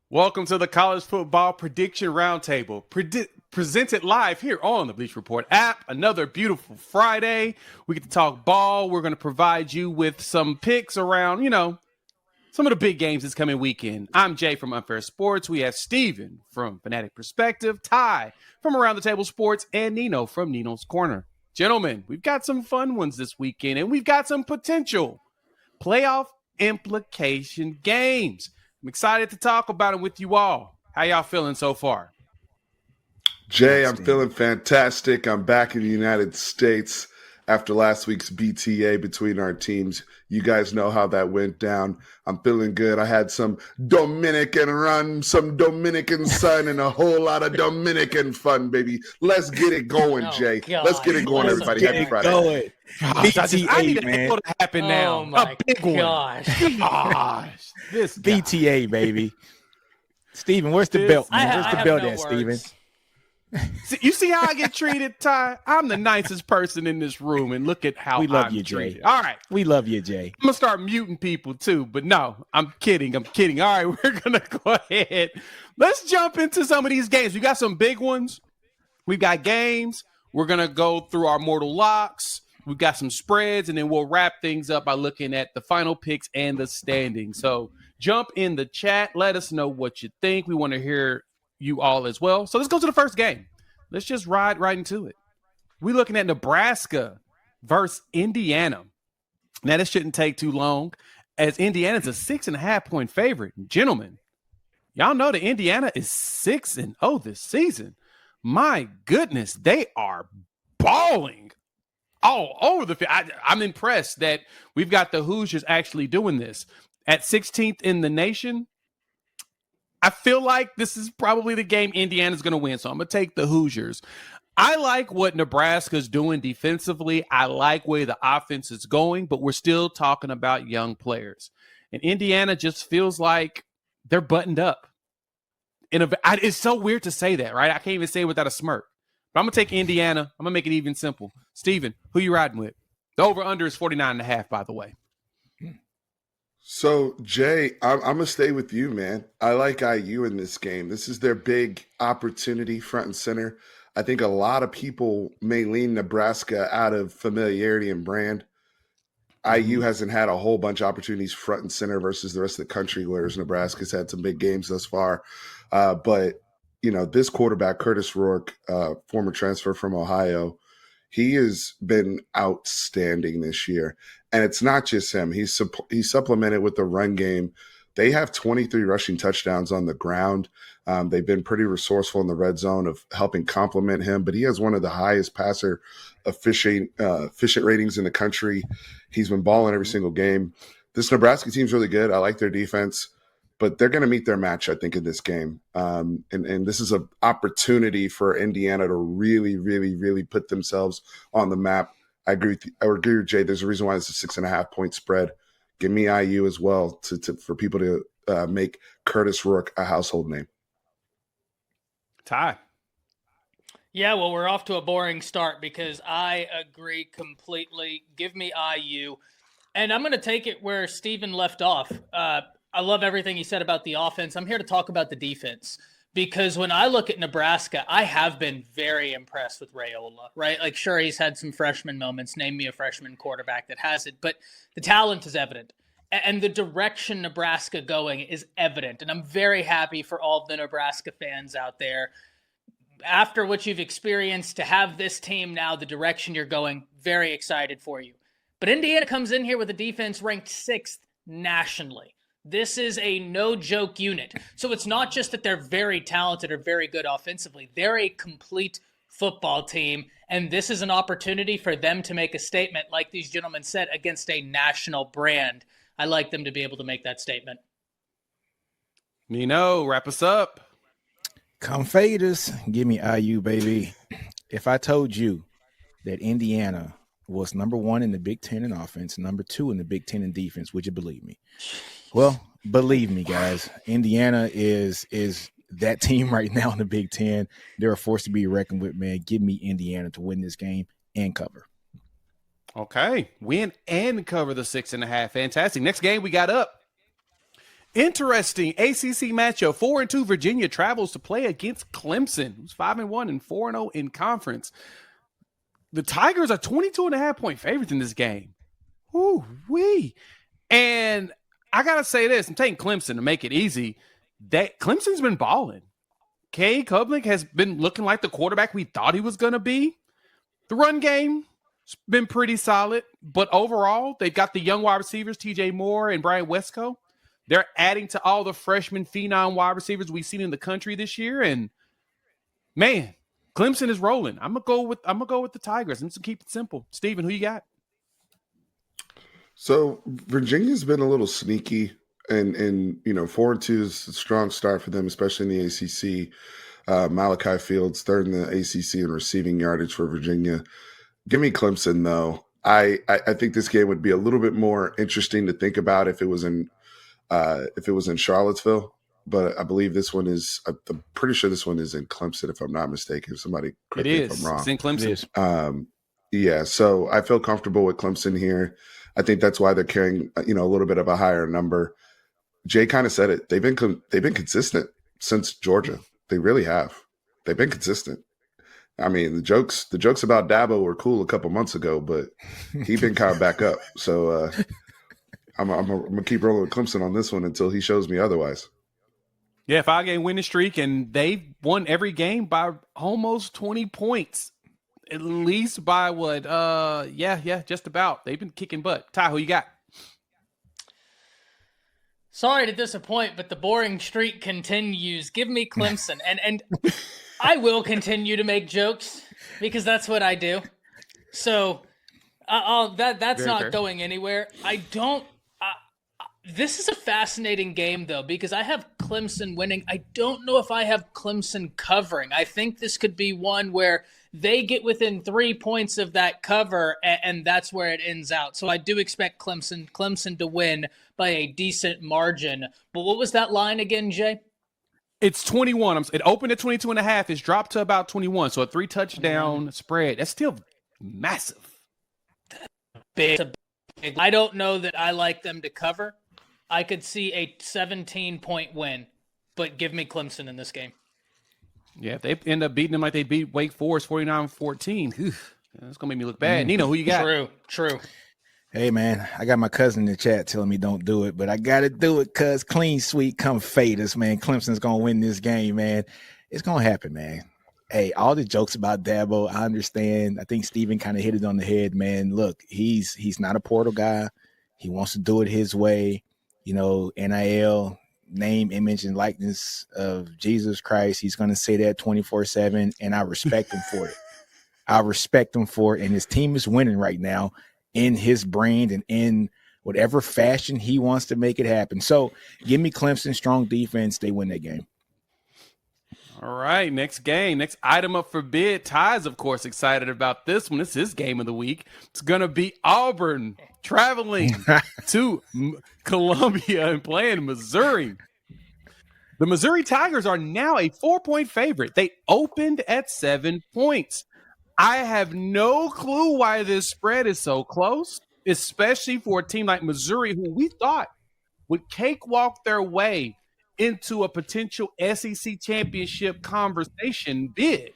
Welcome to the College Football Prediction Roundtable, presented live here on the Bleacher Report app. Another beautiful Friday. We get to talk ball. We're going to provide you with some picks around, some of the big games this coming weekend. I'm Jay from Unfair Sports. We have Steven from Fanatic Perspective, Ty from Around the Table Sports, and Nino from Nino's Corner. Gentlemen, we've got some fun ones this weekend, and we've got some potential playoff implication games. I'm excited to talk about it with you all. How y'all feeling so far? Jay, I'm feeling fantastic. I'm back in the United States after last week's BTA between our teams. You guys know how that went down. I'm feeling good. I had some Dominican run, some Dominican sun, and a whole lot of Dominican fun, baby. Let's get it going, Jay. God. Let's get it going, everybody. Happy Friday. BTA, I need man. to happen now. Oh my a big gosh. one. Gosh. This guy. BTA, baby. Steven, where's the belt, man? Where's the belt at, Steven? You see how I get treated, Ty? I'm the nicest person in this room, and look at how we love I'm you, treated. Jay. All right. We love you, Jay. I'm going to start muting people, too. But no, I'm kidding. All right, we're going to go ahead. Let's jump into some of these games. We got some big ones. We've got games. We're going to go through our mortal locks. We've got some spreads, and then we'll wrap things up by looking at the final picks and the standings. So jump in the chat. Let us know what you think. We want to hear you all as well. So let's go to the first game. Let's just ride right into it. We're looking at Nebraska versus Indiana. Now, this shouldn't take too long, as Indiana's a 6.5-point favorite. Gentlemen, y'all know that Indiana is 6-0 this season. My goodness, they are balling all over the field. I'm impressed that we've got the Hoosiers actually doing this. At 16th in the nation, I feel like this is probably the game Indiana's going to win, so I'm going to take the Hoosiers. I like what Nebraska's doing defensively. I like where the offense is going, but we're still talking about young players. And Indiana just feels like they're buttoned up. It's so weird to say that, right? I can't even say it without a smirk. But I'm going to take Indiana. I'm going to make it even simple. Steven, who you riding with? The over-under is 49.5, by the way. So, Jay, I'm going to stay with you, man. I like IU in this game. This is their big opportunity front and center. I think a lot of people may lean Nebraska out of familiarity and brand. IU hasn't had a whole bunch of opportunities front and center versus the rest of the country, whereas Nebraska's had some big games thus far. But, this quarterback, Curtis Rourke, former transfer from Ohio, he has been outstanding this year. And it's not just him. He's supplemented with the run game. They have 23 rushing touchdowns on the ground. They've been pretty resourceful in the red zone of helping complement him, but he has one of the highest passer efficient ratings in the country. He's been balling every single game. This Nebraska team's really good. I like their defense, but they're going to meet their match, I think, in this game. And this is an opportunity for Indiana to really, really, really put themselves on the map. I agree with Jay. There's a reason why it's a 6.5-point spread. Give me IU as well for people to make Curtis Rourke a household name. Ty. Yeah, well, we're off to a boring start because I agree completely. Give me IU. And I'm going to take it where Steven left off. I love everything he said about the offense. I'm here to talk about the defense. Because when I look at Nebraska, I have been very impressed with Raiola, right? Like, sure, he's had some freshman moments. Name me a freshman quarterback that has it. But the talent is evident. And the direction Nebraska going is evident. And I'm very happy for all of the Nebraska fans out there. After what you've experienced, to have this team now, the direction you're going, very excited for you. But Indiana comes in here with a defense ranked 6th nationally. This is a no-joke unit. So it's not just that they're very talented or very good offensively. They're a complete football team, and this is an opportunity for them to make a statement, like these gentlemen said, against a national brand. I like them to be able to make that statement. Nino, wrap us up. Come fade us. Give me IU, baby. If I told you that Indiana was number 1 in the Big Ten in offense, number 2 in the Big Ten in defense, would you believe me? Well, believe me, guys. Indiana is that team right now in the Big Ten. They're a force to be reckoned with, man. Give me Indiana to win this game and cover. Okay. Win and cover the 6.5. Fantastic. Next game we got up Interesting ACC matchup. 4-2 Virginia travels to play against Clemson, who's 5-1 and 4-0 in conference. The Tigers are 22.5-point favorites in this game. Woo-wee. And I got to say this. I'm taking Clemson to make it easy. That Clemson's been balling. Kay Kublik has been looking like the quarterback we thought he was going to be. The run game has been pretty solid. But overall, they've got the young wide receivers, TJ Moore and Brian Westco. They're adding to all the freshman phenom wide receivers we've seen in the country this year. And, man, Clemson is rolling. I'm gonna go with the Tigers. I'm just gonna keep it simple. Steven, who you got? So Virginia's been a little sneaky, and 4-2 is a strong start for them, especially in the ACC. Malachi Fields third in the ACC in receiving yardage for Virginia. Give me Clemson though. I think this game would be a little bit more interesting to think about if it was in Charlottesville. But I believe this one is. I'm pretty sure this one is in Clemson, if I'm not mistaken. Somebody correct me if I'm wrong. It's in Clemson. Yeah. So I feel comfortable with Clemson here. I think that's why they're carrying, a little bit of a higher number. Jay kind of said it. They've been consistent since Georgia. They really have. They've been consistent. I mean, the jokes about Dabo were cool a couple months ago, but he's been kind of back up. So I'm gonna keep rolling with Clemson on this one until he shows me otherwise. Yeah, 5-game winning streak, and they've won every game by almost 20 points. At least by what? Just about. They've been kicking butt. Ty, who you got? Sorry to disappoint, but the boring streak continues. Give me Clemson. and I will continue to make jokes because that's what I do. So that's Very not fair. going anywhere. This is a fascinating game, though, because I have Clemson winning. I don't know if I have Clemson covering. I think this could be one where they get within 3 points of that cover, and that's where it ends out. So I do expect Clemson to win by a decent margin. But what was that line again, Jay? It's 21. It opened at 22.5. It's dropped to about 21. So a 3-touchdown spread. That's still massive. Big. I don't know that I like them to cover. I could see a 17-point win, but give me Clemson in this game. Yeah, if they end up beating them like they beat Wake Forest 49-14, that's going to make me look bad. Nino, who you got? True. Hey, man, I got my cousin in the chat telling me don't do it, but I got to do it because clean sweep come fade us, man. Clemson's going to win this game, man. It's going to happen, man. Hey, all the jokes about Dabo, I understand. I think Steven kind of hit it on the head, man. Look, he's not a portal guy. He wants to do it his way. NIL, name, image, and likeness of Jesus Christ. He's going to say that 24/7, and I respect him for it. And his team is winning right now in his brand and in whatever fashion he wants to make it happen. So give me Clemson, strong defense. They win that game. All right, next game. Next item up for bid. Ty's, of course, excited about this one. This is his game of the week. It's going to be Auburn traveling to Columbia and playing Missouri. The Missouri Tigers are now a 4-point favorite. They opened at 7 points. I have no clue why this spread is so close, especially for a team like Missouri, who we thought would cakewalk their way into a potential SEC championship conversation bid.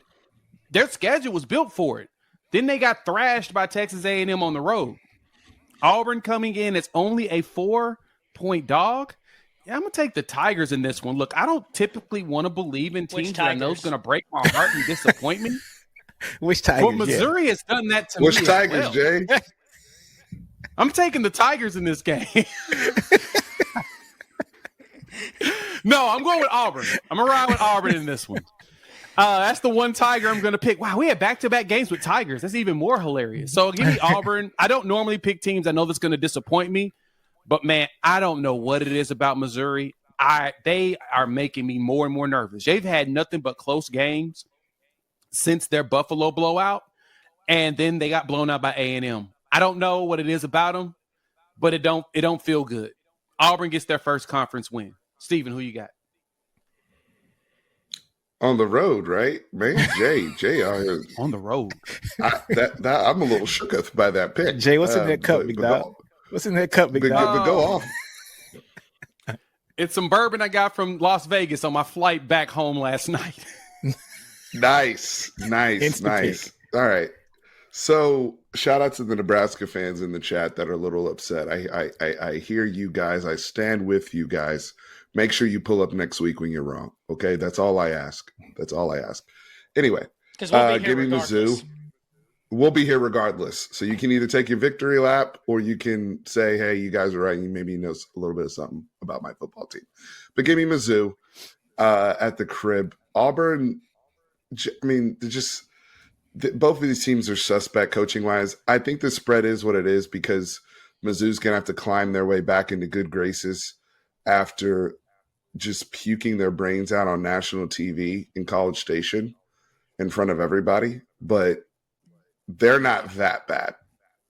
Their schedule was built for it. Then they got thrashed by Texas A&M on the road. Auburn coming in as only a 4-point dog. Yeah, I'm going to take the Tigers in this one. Look, I don't typically want to believe in teams that I know is going to break my heart and disappoint me. Which Tigers? But Missouri has done that to me. Which Tigers, well. Jay? I'm taking the Tigers in this game. No, I'm going with Auburn. I'm going to ride with Auburn in this one. That's the one Tiger I'm going to pick. Wow, we had back-to-back games with Tigers. That's even more hilarious. So give me Auburn. I don't normally pick teams. I know that's going to disappoint me. But, man, I don't know what it is about Missouri. They are making me more and more nervous. They've had nothing but close games since their Buffalo blowout, and then they got blown out by A&M. I don't know what it is about them, but it don't feel good. Auburn gets their first conference win. Steven, who you got? On the road, right? Man, Jay out here. On the road. I'm a little shook up by that pick. Jay, what's in that cup, big dog? What's in that cup, big dog? But go off. It's some bourbon I got from Las Vegas on my flight back home last night. Nice. Insta-pick. All right. So shout out to the Nebraska fans in the chat that are a little upset. I hear you guys. I stand with you guys. Make sure you pull up next week when you're wrong. Okay, that's all I ask. Anyway, Because we'll be here give me regardless. Mizzou. We'll be here regardless. So you can either take your victory lap or you can say, hey, you guys are right. You maybe know a little bit of something about my football team. But give me Mizzou at the crib. Auburn, I mean, both of these teams are suspect coaching-wise. I think the spread is what it is because Mizzou's going to have to climb their way back into good graces after just puking their brains out on national TV in College Station in front of everybody. But they're not that bad.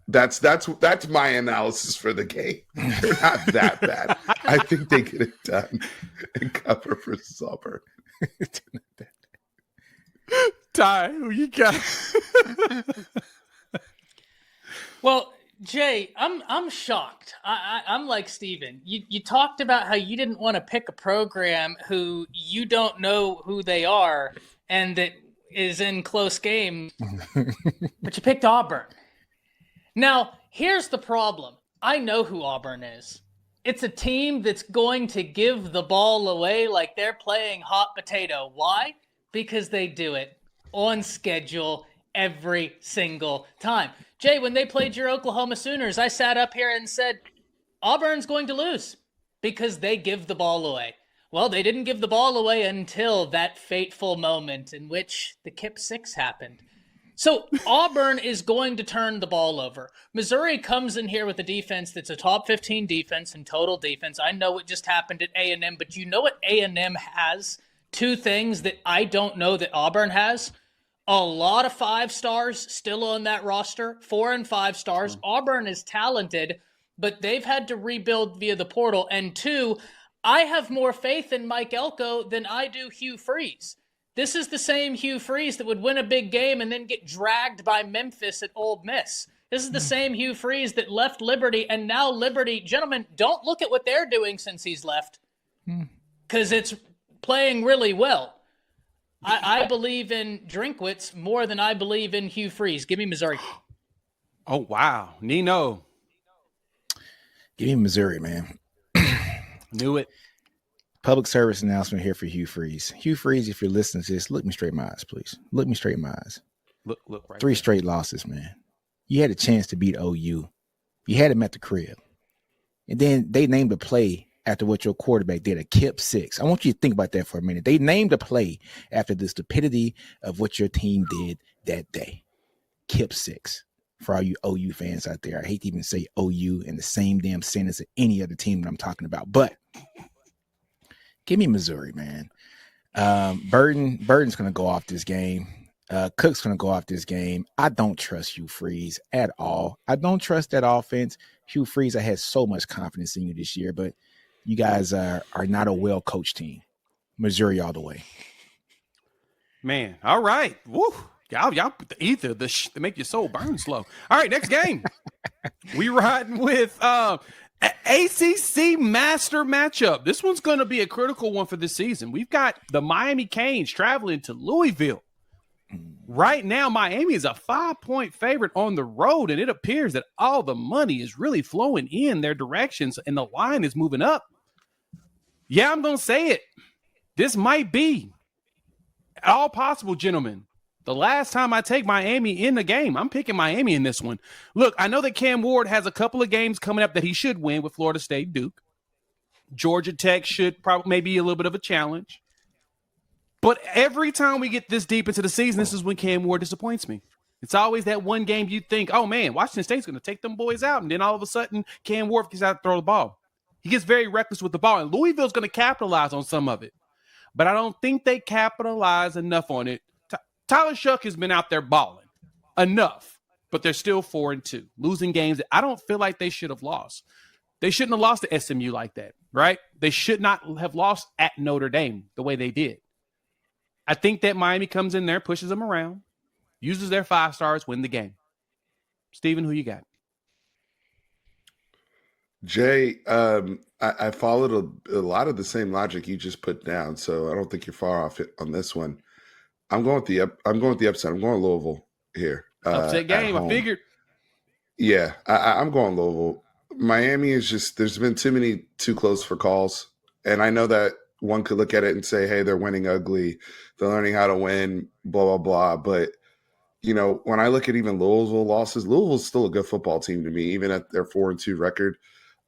That's my analysis for the game. They're not that bad. I think they get it done and cover versus Auburn. Ty, who you got? Well, Jay, I'm shocked. I'm like Steven. You talked about how you didn't want to pick a program who you don't know who they are and that is in close game, but you picked Auburn. Now, here's the problem. I know who Auburn is. It's a team that's going to give the ball away like they're playing hot potato. Why? Because they do it on schedule every single time. Jay, when they played your Oklahoma Sooners, I sat up here and said, Auburn's going to lose because they give the ball away. Well, they didn't give the ball away until that fateful moment in which the Kip 6 happened. So Auburn is going to turn the ball over. Missouri comes in here with a defense that's a top 15 defense in total defense. I know it just happened at A&M, but you know what A&M has? Two things that I don't know that Auburn has. A lot of 5 stars still on that roster, 4 and 5 stars. Auburn is talented, but they've had to rebuild via the portal. And 2, I have more faith in Mike Elko than I do Hugh Freeze. This is the same Hugh Freeze that would win a big game and then get dragged by Memphis at Ole Miss. This is the same Hugh Freeze that left Liberty, and now Liberty, gentlemen, don't look at what they're doing since he's left, because it's playing really well. I believe in Drinkwitz more than I believe in Hugh Freeze. Give me Missouri. Oh, wow. Nino. Give me Missouri, man. Knew it. Public service announcement here for Hugh Freeze. Hugh Freeze, if you're listening to this, look me straight in my eyes, please. Look me straight in my eyes. Look right 3 there. straight losses, man. You had a chance to beat OU. You had him at the crib. And then they named a play after what your quarterback did, a Kip 6. I want you to think about that for a minute. They named a play after the stupidity of what your team did that day. Kip 6. For all you OU fans out there, I hate to even say OU in the same damn sentence as any other team that I'm talking about. But give me Missouri, man. Burden's going to go off this game. Cook's going to go off this game. I don't trust Hugh Freeze at all. I don't trust that offense. Hugh Freeze, I had so much confidence in you this year, but you guys are not a well-coached team. Missouri all the way. Man, all right. Woo. Y'all put the ether, to make your soul burn slow. All right, next game. We riding with ACC Master matchup. This one's going to be a critical one for this season. We've got the Miami Canes traveling to Louisville. Right now, Miami is a 5-point favorite on the road, and it appears that all the money is really flowing in their directions, and the line is moving up. Yeah, I'm going to say it. This might be all possible, gentlemen. The last time I take Miami in the game, I'm picking Miami in this one. Look, I know that Cam Ward has a couple of games coming up that he should win with Florida State, Duke. Georgia Tech should probably maybe a little bit of a challenge. But every time we get this deep into the season, this is when Cam Ward disappoints me. It's always that one game you think, oh, man, Washington State's going to take them boys out. And then all of a sudden, Cam Ward gets out to throw the ball. He gets very reckless with the ball. And Louisville's going to capitalize on some of it. But I don't think they capitalize enough on it. Tyler Shuck has been out there balling enough, but they're still 4-2, losing games that I don't feel like they should have lost. They shouldn't have lost to SMU like that, right? They should not have lost at Notre Dame the way they did. I think that Miami comes in there, pushes them around, uses their 5 stars, win the game. Steven, who you got? Jay, I followed a lot of the same logic you just put down, so I don't think you're far off it on this one. I'm going with the upset. I'm going Louisville here Upset at game. I home. figured. Yeah, I'm going Louisville. Miami is just there's been too close for calls, and I know that one could look at it and say, "Hey, they're winning ugly. They're learning how to win." Blah blah blah. But when I look at even Louisville losses, Louisville's still a good football team to me, even at their 4-2 record.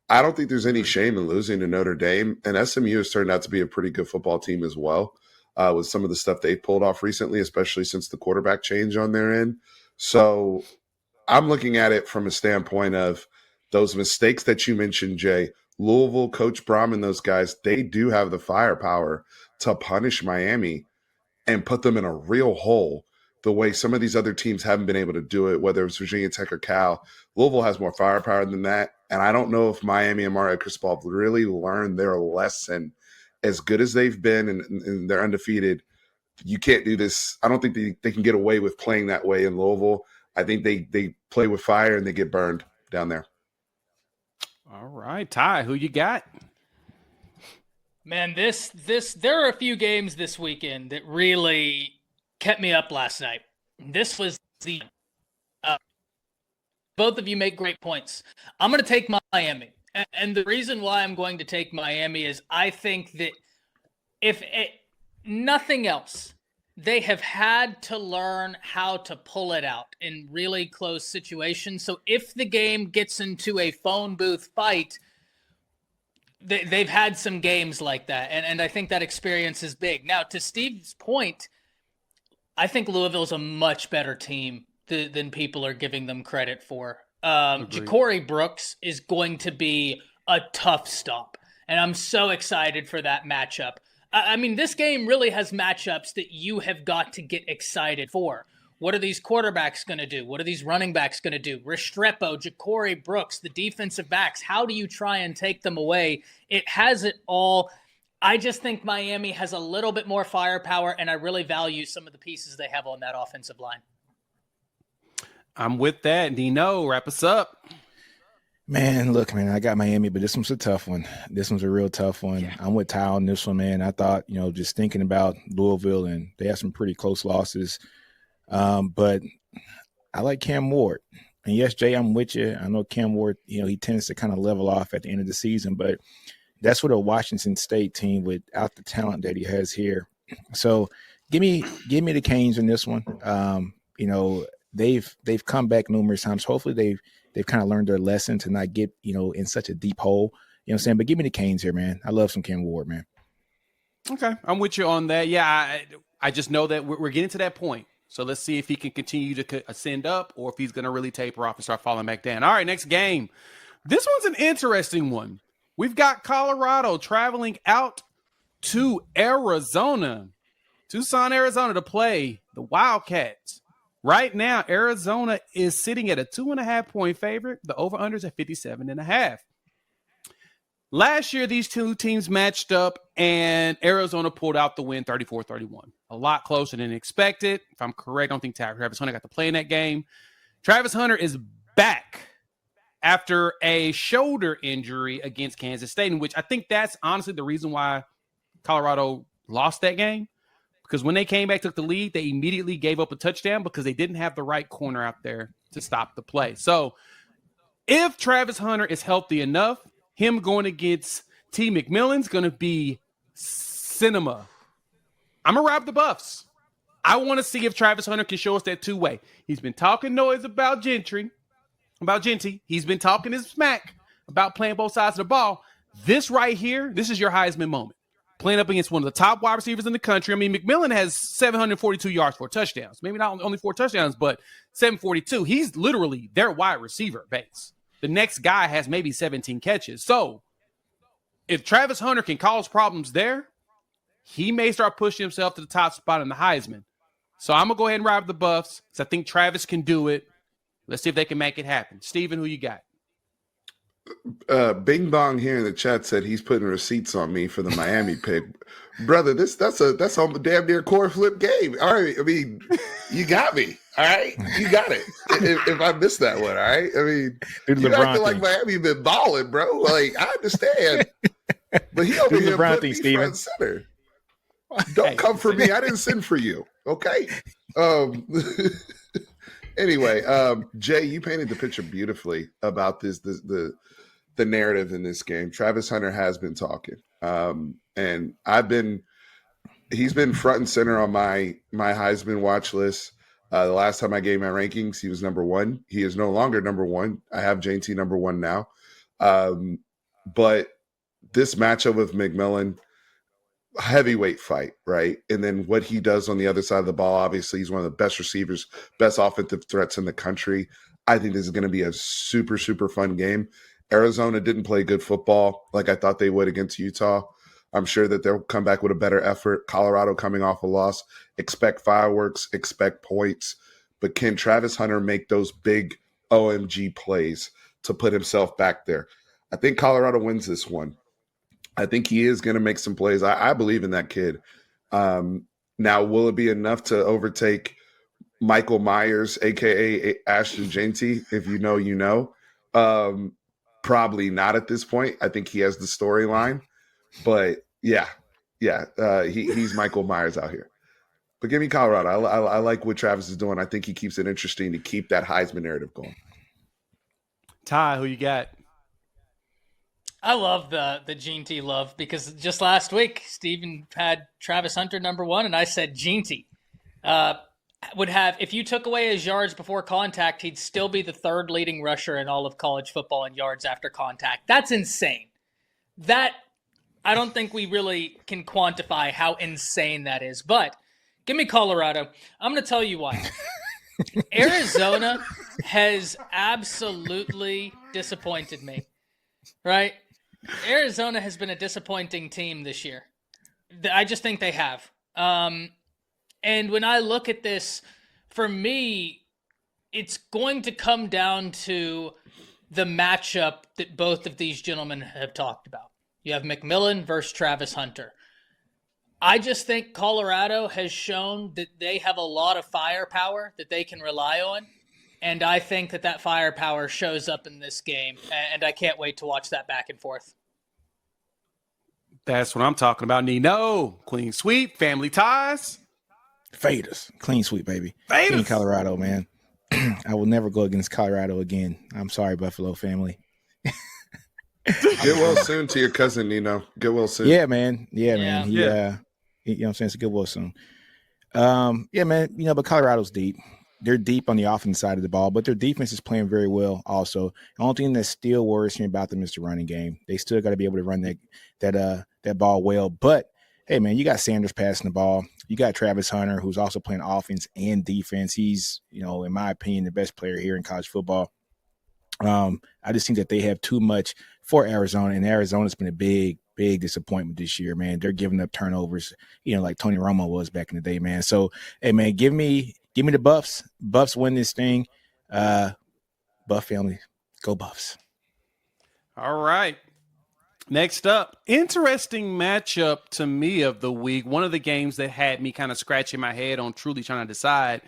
I don't think there's any shame in losing to Notre Dame, and SMU has turned out to be a pretty good football team as well, with some of the stuff they've pulled off recently, especially since the quarterback change on their end. So I'm looking at it from a standpoint of those mistakes that you mentioned, Jay. Louisville, Coach Brom, and those guys, they do have the firepower to punish Miami and put them in a real hole the way some of these other teams haven't been able to do it, whether it's Virginia Tech or Cal. Louisville has more firepower than that. And I don't know if Miami and Mario Cristobal have really learned their lesson. As good as they've been and they're undefeated, you can't do this. I don't think they can get away with playing that way in Louisville. I think they play with fire and they get burned down there. All right, Ty, who you got? Man, there are a few games this weekend that really kept me up last night. This was both of you make great points. I'm going to take Miami. And the reason why I'm going to take Miami is I think that nothing else, they have had to learn how to pull it out in really close situations. So if the game gets into a phone booth fight, they've had some games like that. And I think that experience is big. Now, to Steve's point, I think Louisville's a much better team than people are giving them credit for. Ja'Cory Brooks is going to be a tough stop, and I'm so excited for that matchup. I mean, this game really has matchups that you have got to get excited for. What are these quarterbacks going to do? What are these running backs going to do? Restrepo, Ja'Cory Brooks, the defensive backs. How do you try and take them away? It has it all. I just think Miami has a little bit more firepower, and I really value some of the pieces they have on that offensive line. I'm with that. Nino, wrap us up. Man, look, man, I got Miami, but this one's a tough one. This one's a real tough one. Yeah. I'm with Ty on this one, man. I thought, just thinking about Louisville, and they had some pretty close losses. But I like Cam Ward. And yes, Jay, I'm with you. I know Cam Ward, he tends to kind of level off at the end of the season, but that's what a Washington State team without the talent that he has here. So give me the Canes in this one. They've come back numerous times. Hopefully they've kind of learned their lesson to not get, in such a deep hole. You know what I'm saying? But give me the Canes here, man. I love some Cam Ward, man. Okay. I'm with you on that. Yeah, I just know that we're getting to that point. So let's see if he can continue to ascend up or if he's going to really taper off and start falling back down. All right, next game. This one's an interesting one. We've got Colorado traveling out to Arizona, Tucson, Arizona, to play the Wildcats. Right now, Arizona is sitting at a 2.5-point favorite. The over-under's at 57.5. Last year, these two teams matched up, and Arizona pulled out the win 34-31. A lot closer than expected. If I'm correct, I don't think Travis Hunter got to play in that game. Travis Hunter is back after a shoulder injury against Kansas State, in which I think that's honestly the reason why Colorado lost that game. Because when they came back, took the lead, they immediately gave up a touchdown because they didn't have the right corner out there to stop the play. So if Travis Hunter is healthy enough, him going against T. McMillan's going to be cinema. I'm going to ride the Buffs. I want to see if Travis Hunter can show us that two-way. He's been talking noise about Genty. He's been talking his smack about playing both sides of the ball. This right here, this is your Heisman moment. Playing up against one of the top wide receivers in the country. I mean, McMillan has 742 yards, 4 touchdowns. Maybe not only 4 touchdowns, but 742. He's literally their wide receiver base. The next guy has maybe 17 catches. So if Travis Hunter can cause problems there, he may start pushing himself to the top spot in the Heisman. So I'm going to go ahead and ride the Buffs because I think Travis can do it. Let's see if they can make it happen. Steven, who you got? Bing Bong here in the chat said he's putting receipts on me for the Miami pick. Brother, that's a damn near core flip game. All right, I mean, you got me. All right, you got it. If I missed that one, all right. I mean, Do the you LeBron acting like thing. Miami been balling, bro. Like I understand, but he over Do the here LeBron put thing, me Steven. front and center. Don't Hey. come for me. I didn't send for you. Okay. Anyway, Jay, you painted the picture beautifully about the narrative in this game. Travis Hunter has been talking, and he's been front and center on my Heisman watch list. The last time I gave my rankings, he was number one. He is no longer number one. I have JT number one now, but this matchup with McMillan, heavyweight fight, right? And then what he does on the other side of the ball, obviously he's one of the best receivers, best offensive threats in the country. I think this is going to be a super, super fun game. Arizona didn't play good football like I thought they would against Utah. I'm sure that they'll come back with a better effort. Colorado coming off a loss. Expect fireworks, expect points. But can Travis Hunter make those big OMG plays to put himself back there? I think Colorado wins this one. I think he is going to make some plays. I believe in that kid. Now, will it be enough to overtake Michael Myers, a.k.a. Ashton Jeanty? If you know, you know. Probably not at this point. I think he has the storyline. But, yeah, he's Michael Myers out here. But give me Colorado. I like what Travis is doing. I think he keeps it interesting to keep that Heisman narrative going. Ty, who you got? I love the Gene T love because just last week, Steven had Travis Hunter number one, and I said Gene T. Would have, if you took away his yards before contact, he'd still be the third leading rusher in all of college football in yards after contact. That's insane. That, I don't think we really can quantify how insane that is. But give me Colorado. I'm going to tell you why. Arizona has absolutely disappointed me, right? Arizona has been a disappointing team this year. I just think they have. And when I look at this, for me, it's going to come down to the matchup that both of these gentlemen have talked about. You have McMillan versus Travis Hunter. I just think Colorado has shown that they have a lot of firepower that they can rely on. And I think that firepower shows up in this game. And I can't wait to watch that back and forth. That's what I'm talking about, Nino. Clean sweep, family ties. Faders. Clean sweep, baby. Faders. Give me Colorado, man. I will never go against Colorado again. I'm sorry, Buffalo family. Get well soon to your cousin, Nino. Get well soon. Yeah, man. Yeah, man. You know what I'm saying? It's a good well soon. Yeah, man. But Colorado's deep. They're deep on the offense side of the ball, but their defense is playing very well also. The only thing that still worries me about them is the running game. They still got to be able to run that ball well. But, hey, man, you got Sanders passing the ball. You got Travis Hunter, who's also playing offense and defense. He's, in my opinion, the best player here in college football. I just think that they have too much for Arizona, and Arizona's been a big disappointment this year, man. They're giving up turnovers, like Tony Romo was back in the day, man. So, hey, man, give me the Buffs. Buffs win this thing. Buff family, go Buffs. All right. Next up, interesting matchup to me of the week. One of the games that had me kind of scratching my head on truly trying to decide.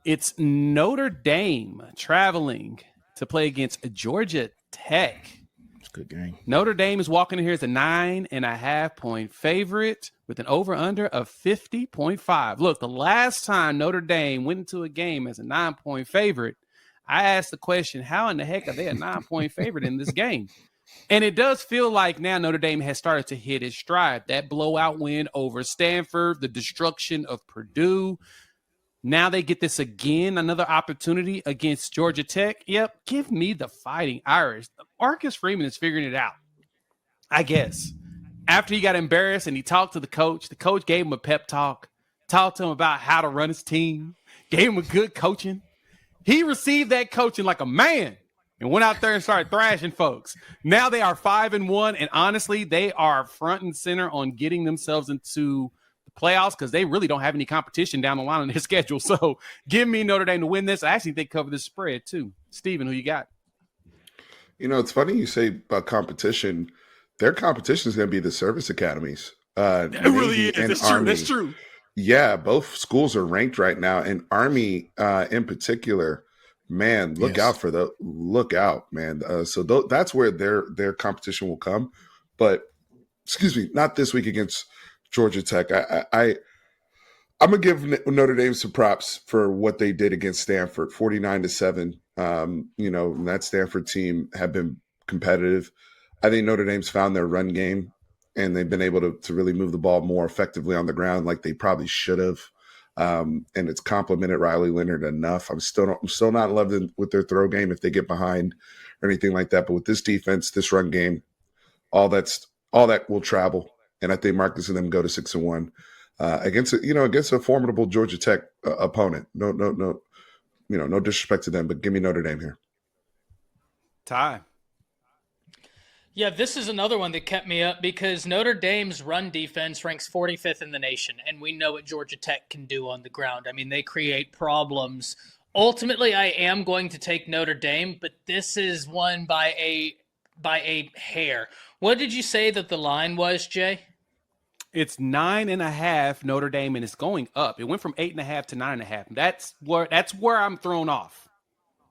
It's Notre Dame traveling to play against Georgia Tech. It's a good game. Notre Dame is walking in here as a 9.5-point favorite with an over-under of 50.5. Look, the last time Notre Dame went into a game as a 9-point favorite, I asked the question, how in the heck are they a 9-point favorite in this game? And it does feel like now Notre Dame has started to hit its stride. That blowout win over Stanford, the destruction of Purdue. Now they get this again, another opportunity against Georgia Tech. Yep, give me the Fighting Irish. Marcus Freeman is figuring it out, I guess. After he got embarrassed and he talked to the coach gave him a pep talk, talked to him about how to run his team, gave him a good coaching. He received that coaching like a man and went out there and started thrashing folks. Now they are 5-1, and honestly, they are front and center on getting themselves into the playoffs because they really don't have any competition down the line on their schedule. So give me Notre Dame to win this. I actually think they cover this spread too. Steven, who you got? It's funny you say about competition. Their competition is going to be the service academies. It really is. It's true. That's true. Yeah, both schools are ranked right now, and Army in particular. Man, look Yes. out for the look out, man. That's where their competition will come. But excuse me, not this week against Georgia Tech. I'm gonna give Notre Dame some props for what they did against Stanford, 49-7. And that Stanford team have been competitive. I think Notre Dame's found their run game, and they've been able to really move the ball more effectively on the ground, like they probably should have. And it's complimented Riley Leonard enough. I'm still not in love with their throw game if they get behind or anything like that. But with this defense, this run game, all that will travel, and I think Marcus and them go to 6-1 against a formidable Georgia Tech opponent. No disrespect to them, but give me Notre Dame here. Ty. Yeah, this is another one that kept me up because Notre Dame's run defense ranks 45th in the nation, and we know what Georgia Tech can do on the ground. I mean, they create problems. Ultimately, I am going to take Notre Dame, but this is one by a hair. What did you say that the line was, Jay? It's 9.5 Notre Dame, and it's going up. It went from 8.5 to 9.5. That's where I'm thrown off.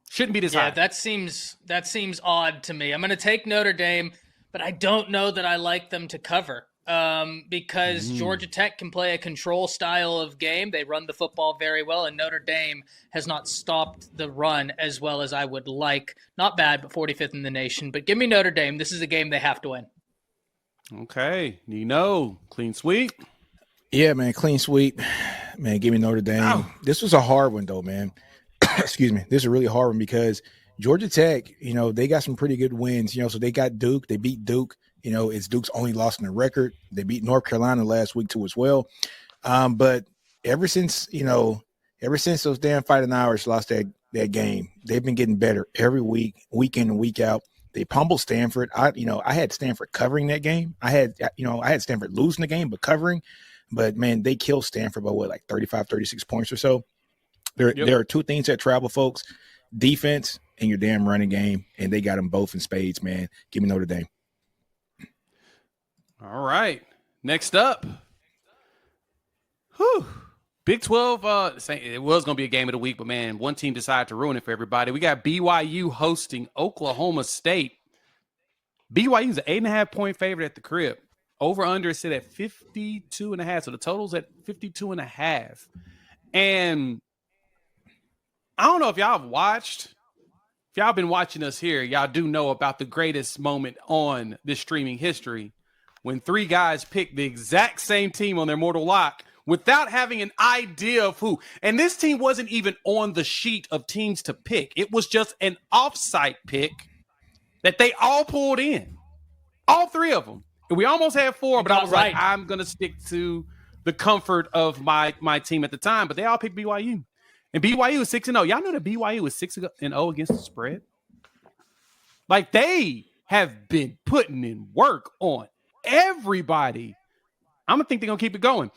Shouldn't be this high. Yeah, that seems odd to me. I'm going to take Notre Dame, but I don't know that I like them to cover because Georgia Tech can play a control style of game. They run the football very well, and Notre Dame has not stopped the run as well as I would like. Not bad, but 45th in the nation. But give me Notre Dame. This is a game they have to win. Okay, Nino, clean sweep. Yeah, man, clean sweep. Man, give me Notre Dame. Ow. This was a hard one, though, man. Excuse me. This is a really hard one because Georgia Tech, they got some pretty good wins, so they got Duke. They beat Duke. It's Duke's only loss in the record. They beat North Carolina last week, too, as well. But ever since those damn Fighting Irish lost that game, they've been getting better every week, week in and week out. They pummeled Stanford. I had Stanford covering that game. I had Stanford losing the game, but covering. But, man, they killed Stanford by, 35, 36 points or so. There are two things that travel, folks: defense and your damn running game, and they got them both in spades, man. Give me Notre Dame. All right. Next up. Big 12. It was going to be a game of the week, but, man, one team decided to ruin it for everybody. We got BYU hosting Oklahoma State. BYU is an 8.5-point favorite at the crib. Over-under is set at 52.5, so the total's at 52.5. And I don't know if y'all have watched. If y'all been watching us here, y'all do know about the greatest moment on this streaming history when three guys picked the exact same team on their mortal lock without having an idea of who. And this team wasn't even on the sheet of teams to pick. It was just an offsite pick that they all pulled in. All three of them. And we almost had four, but I was like, I'm going to stick to the comfort of my team at the time. But they all picked BYU. And BYU is 6-0. Y'all know that BYU is 6-0 against the spread? Like, they have been putting in work on everybody. I'm going to think they're going to keep it going.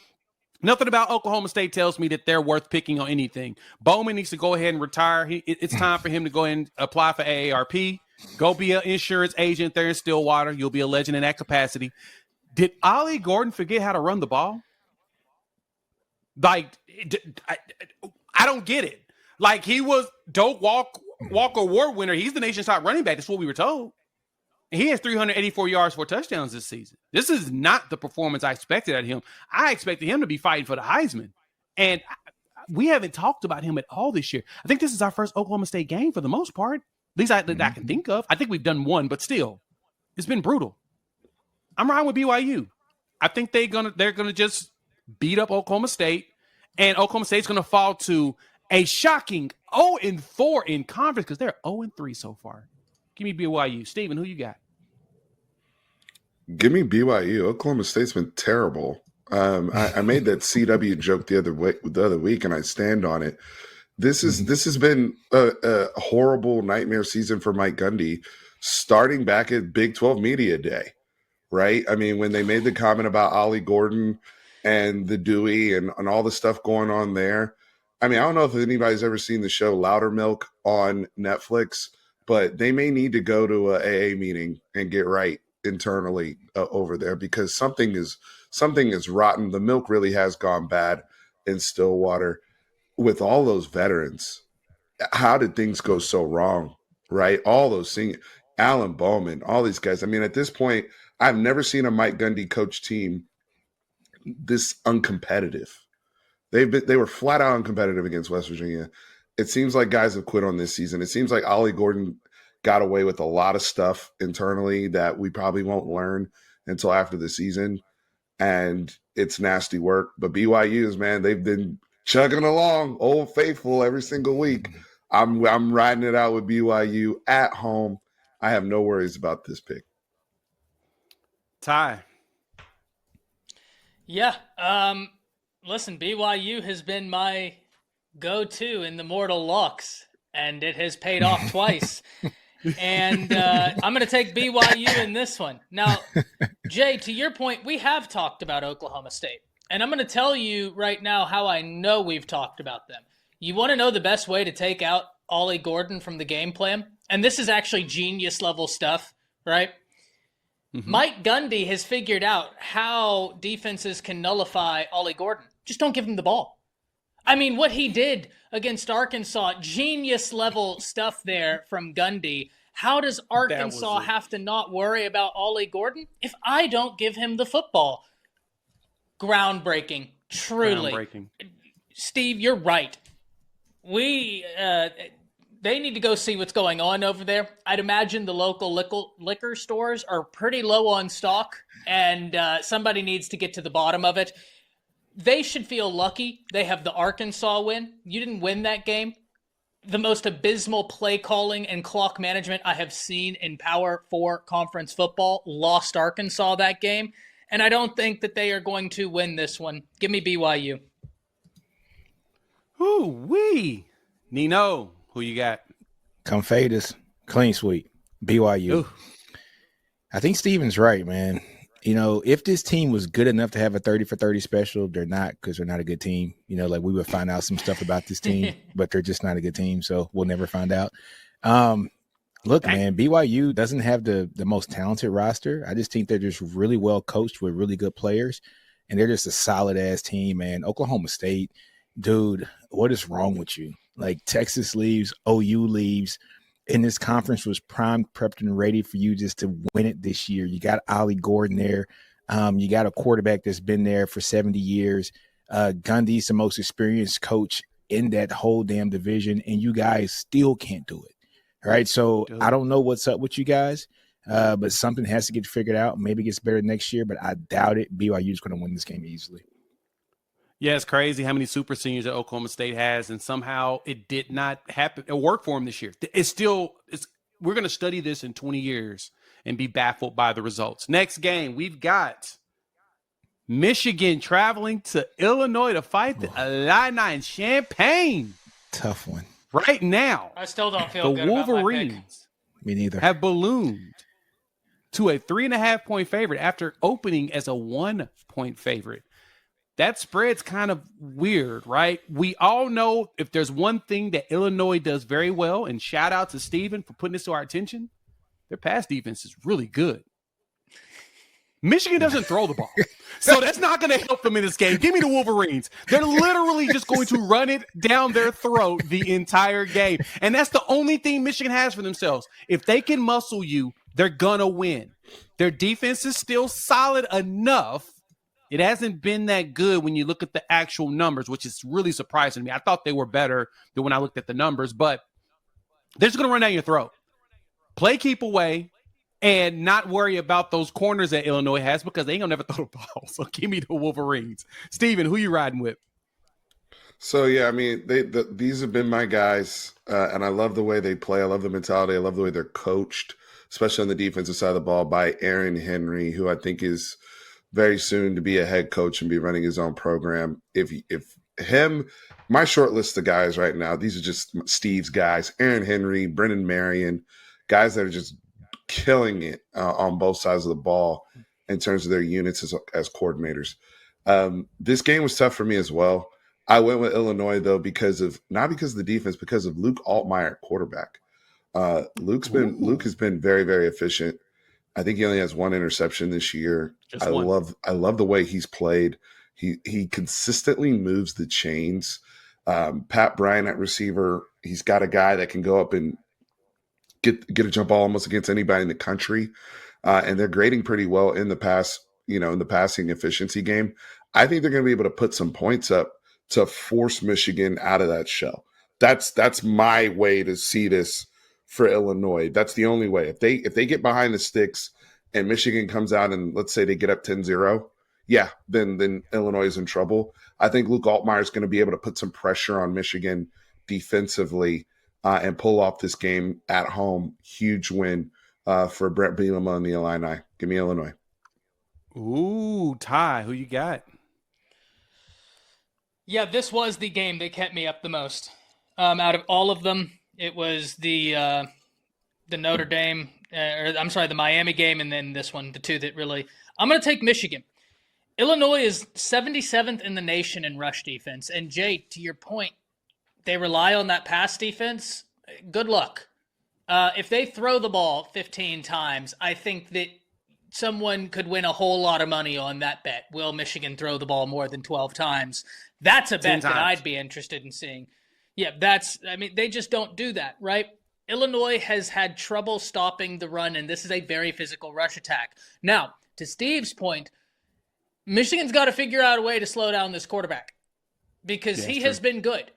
Nothing about Oklahoma State tells me that they're worth picking on anything. Bowman needs to go ahead and retire. It's time for him to go ahead and apply for AARP. Go be an insurance agent there in Stillwater. You'll be a legend in that capacity. Did Ollie Gordon forget how to run the ball? Like, I don't get it. Like, he was Doak Walker Award winner. He's the nation's top running back. That's what we were told. And he has 384 yards, 4 touchdowns this season. This is not the performance I expected out of him. I expected him to be fighting for the Heisman. And we haven't talked about him at all this year. I think this is our first Oklahoma State game for the most part. At least I can think of. I think we've done one, but still, it's been brutal. I'm riding with BYU. I think they're gonna just beat up Oklahoma State, and Oklahoma State's gonna fall to a shocking 0-4 in conference because they're 0-3 so far. Give me BYU. Steven, who you got? Give me BYU. Oklahoma State's been terrible. I made that CW joke the other week, and I stand on it. This has been a horrible nightmare season for Mike Gundy, starting back at Big 12 Media Day, right? I mean, when they made the comment about Ollie Gordon and the Dewey and all the stuff going on there. I mean, I don't know if anybody's ever seen the show Loudermilk on Netflix, but they may need to go to a AA meeting and get right internally over there because something is rotten. The milk really has gone bad. in Stillwater with all those veterans. How did things go so wrong, right? All those senior Alan Bowman, all these guys. I mean, at this point, I've never seen a Mike Gundy coach team this uncompetitive. They were flat out uncompetitive against West Virginia. It seems like guys have quit on this season. It seems like Ollie Gordon got away with a lot of stuff internally that we probably won't learn until after the season. And it's nasty work. But BYU's, man, they've been chugging along, Old Faithful, every single week. I'm riding it out with BYU at home. I have no worries about this pick. Ty. Yeah. Listen, BYU has been my go-to in the mortal locks, and it has paid off twice. And I'm going to take BYU in this one. Now, Jay, to your point, we have talked about Oklahoma State. And I'm going to tell you right now how I know we've talked about them. You want to know the best way to take out Ollie Gordon from the game plan? And this is actually genius level stuff, right? Mm-hmm. Mike Gundy has figured out how defenses can nullify Ollie Gordon. Just don't give him the ball. I mean, what he did against Arkansas, genius level stuff there from Gundy. How does Arkansas have to not worry about Ollie Gordon if I don't give him the football? Groundbreaking, truly. Groundbreaking. Steve, you're right. They need to go see what's going on over there. I'd imagine the local liquor stores are pretty low on stock, and somebody needs to get to the bottom of it. They should feel lucky they have the Arkansas win. You didn't win that game. The most abysmal play calling and clock management I have seen in Power 4 conference football lost Arkansas that game, and I don't think that they are going to win this one. Give me BYU. Ooh-wee. Nino, who you got? Come fade us. Clean sweep. BYU. Ooh. I think Steven's right, man. You know, if this team was good enough to have a 30 for 30 special, they're not, because they're not a good team. You know, like we would find out some stuff about this team, but they're just not a good team. So we'll never find out. Look, man, BYU doesn't have the most talented roster. I just think they're just really well coached with really good players, and they're just a solid ass team, man. Oklahoma State, dude, what is wrong with you? Like Texas leaves, OU leaves. And this conference was primed, prepped, and ready for you just to win it this year. You got Ollie Gordon there. You got a quarterback that's been there for 70 years. Gundy's the most experienced coach in that whole damn division, and you guys still can't do it. All right, so I don't know what's up with you guys, but something has to get figured out. Maybe it gets better next year, but I doubt it. BYU is going to win this game easily. Yeah, it's crazy how many super seniors that Oklahoma State has, and somehow it did not happen or work for them this year. We're going to study this in 20 years and be baffled by the results. Next game, we've got Michigan traveling to Illinois to fight the Illini in Champaign. Tough one. Right now, I still don't feel good about Wolverines Me neither. have ballooned to a 3.5-point favorite after opening as a 1-point favorite. That spread's kind of weird, right? We all know if there's one thing that Illinois does very well, and shout out to Steven for putting this to our attention, their pass defense is really good. Michigan doesn't throw the ball. So that's not going to help them in this game. Give me the Wolverines. They're literally just going to run it down their throat the entire game. And that's the only thing Michigan has for themselves. If they can muscle you, they're going to win. Their defense is still solid enough. It hasn't been that good when you look at the actual numbers, which is really surprising to me. I thought they were better than when I looked at the numbers, but they're just going to run down your throat. Play keep away and not worry about those corners that Illinois has because they ain't going to never throw the ball. So give me the Wolverines. Steven, who you riding with? So, yeah, I mean, these have been my guys, and I love the way they play. I love the mentality. I love the way they're coached, especially on the defensive side of the ball by Aaron Henry, who I think is – very soon to be a head coach and be running his own program. If my short list of guys right now, these are just Steve's guys, Aaron Henry, Brennan Marion, guys that are just killing it on both sides of the ball in terms of their units as coordinators. This game was tough for me as well. I went with Illinois though, not because of the defense, because of Luke Altmaier at quarterback. Luke has been very, very efficient. I think he only has one interception this year. I love the way he's played. He consistently moves the chains. Pat Bryant at receiver, he's got a guy that can go up and get a jump ball almost against anybody in the country. And they're grading pretty well in the pass, in the passing efficiency game. I think they're going to be able to put some points up to force Michigan out of that shell. That's my way to see this for Illinois. That's the only way. If they get behind the sticks and Michigan comes out and let's say they get up 10-0, yeah, then Illinois is in trouble. I think Luke Altmaier is going to be able to put some pressure on Michigan defensively and pull off this game at home. Huge win for Brett Bielema and the Illini. Give me Illinois. Ooh, Ty, who you got? Yeah, this was the game that kept me up the most. Out of all of them, it was the Notre Dame, the Miami game, and then this one, the two that really. I'm going to take Michigan. Illinois is 77th in the nation in rush defense, and Jay, to your point, they rely on that pass defense. Good luck. If they throw the ball 15 times, I think that someone could win a whole lot of money on that bet. Will Michigan throw the ball more than 12 times? That's a bet that I'd be interested in seeing. Yeah, they just don't do that, right? Illinois has had trouble stopping the run, and this is a very physical rush attack. Now, to Steve's point, Michigan's got to figure out a way to slow down this quarterback because he has been good.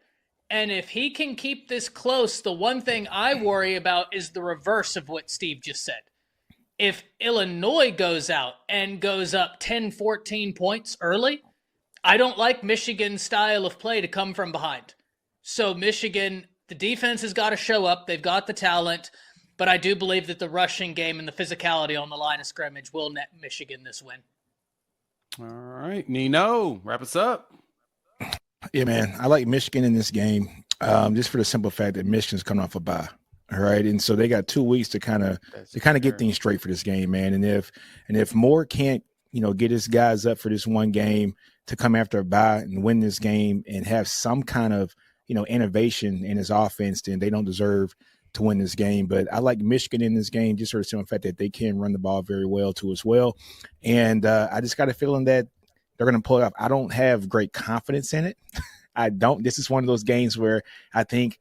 And if he can keep this close, the one thing I worry about is the reverse of what Steve just said. If Illinois goes out and goes up 10, 14 points early, I don't like Michigan's style of play to come from behind. So Michigan, the defense has got to show up. They've got the talent. But I do believe that the rushing game and the physicality on the line of scrimmage will net Michigan this win. All right, Nino, wrap us up. Yeah, man, I like Michigan in this game just for the simple fact that Michigan's coming off a bye. All right, and so they got 2 weeks to kind of get things straight for this game, man. And if Moore can't get his guys up for this one game to come after a bye and win this game and have some kind of innovation in his offense, then they don't deserve to win this game. But I like Michigan in this game just for the simple fact that they can run the ball very well too as well. And I just got a feeling that they're going to pull it off. I don't have great confidence in it. I don't. This is one of those games where I think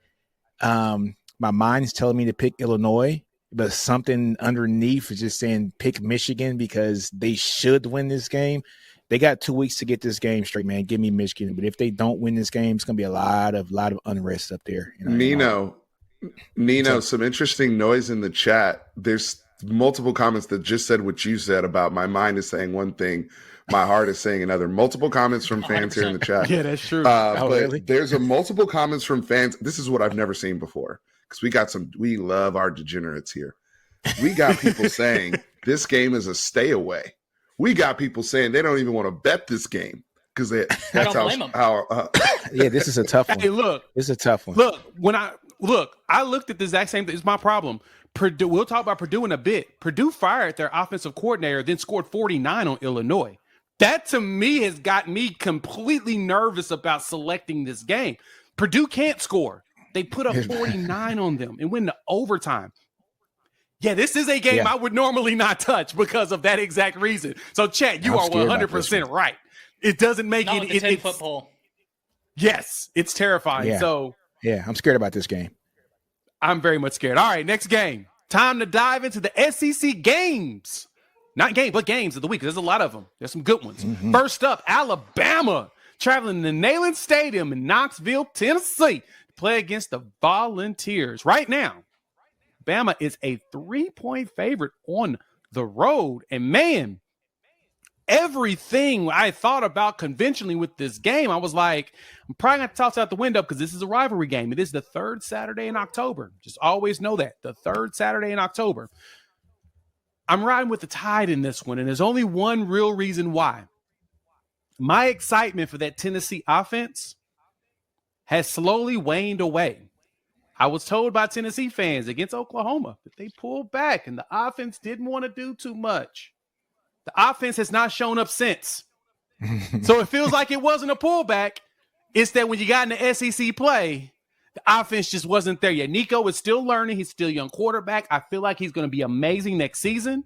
my mind's telling me to pick Illinois, but something underneath is just saying pick Michigan because they should win this game. They got 2 weeks to get this game straight, man. Give me Michigan. But if they don't win this game, it's going to be a lot of unrest up there. Nino, some interesting noise in the chat. There's multiple comments that just said what you said about my mind is saying one thing, my heart is saying another. Multiple comments from fans here in the chat. Yeah, that's true. But really? There's multiple comments from fans. This is what I've never seen before because we love our degenerates here. We got people saying this game is a stay away. We got people saying they don't even want to bet this game because that's how yeah, this is a tough one. Hey, look, this is a tough one. Look, I looked at the exact same thing. It's my problem. Purdue, we'll talk about Purdue in a bit. Purdue fired their offensive coordinator, then scored 49 on Illinois. That to me has got me completely nervous about selecting this game. Purdue can't score. They put up 49 on them and win the overtime. Yeah, this is a game I would normally not touch because of that exact reason. So, Chat, you are 100% right. It doesn't make not it. With the 10-foot pole. Yes, it's terrifying. Yeah. So, yeah, I'm scared about this game. I'm very much scared. All right, next game. Time to dive into the SEC games. Not games, but games of the week. There's a lot of them. There's some good ones. Mm-hmm. First up, Alabama traveling to Neyland Stadium in Knoxville, Tennessee to play against the Volunteers. Right now, Bama is a 3-point favorite on the road. And man, everything I thought about conventionally with this game, I was like, I'm probably going to toss out the window because this is a rivalry game. It is the third Saturday in October. Just always know that. The third Saturday in October. I'm riding with the Tide in this one, and there's only one real reason why. My excitement for that Tennessee offense has slowly waned away. I was told by Tennessee fans against Oklahoma that they pulled back and the offense didn't want to do too much. The offense has not shown up since. So it feels like it wasn't a pullback. It's that when you got in the SEC play, the offense just wasn't there yet. Nico is still learning. He's still a young quarterback. I feel like he's going to be amazing next season.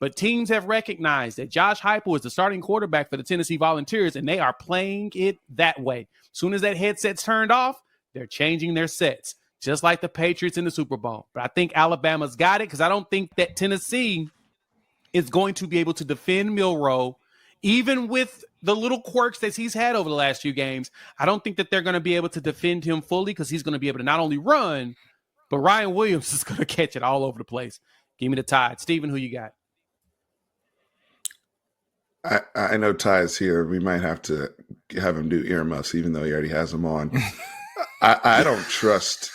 But teams have recognized that Josh Heupel is the starting quarterback for the Tennessee Volunteers, and they are playing it that way. As soon as that headset's turned off, they're changing their sets, just like the Patriots in the Super Bowl. But I think Alabama's got it because I don't think that Tennessee is going to be able to defend Milroe, even with the little quirks that he's had over the last few games. I don't think that they're going to be able to defend him fully because he's going to be able to not only run, but Ryan Williams is going to catch it all over the place. Give me the Tide. Steven, who you got? I know Ty's here. We might have to have him do earmuffs, even though he already has them on. I don't trust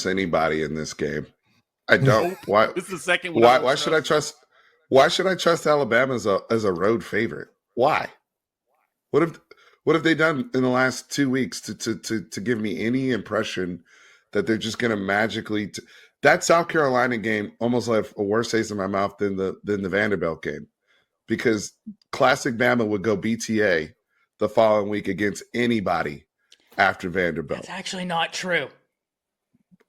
anybody in this game. I don't. Why? This is the second one. Why should I trust? Why should I trust Alabama as a road favorite? Why? What have they done in the last 2 weeks to give me any impression that they're just going to magically? That South Carolina game almost left a worse taste in my mouth than the Vanderbilt game, because classic Bama would go BTA the following week against anybody after Vanderbilt. That's actually not true.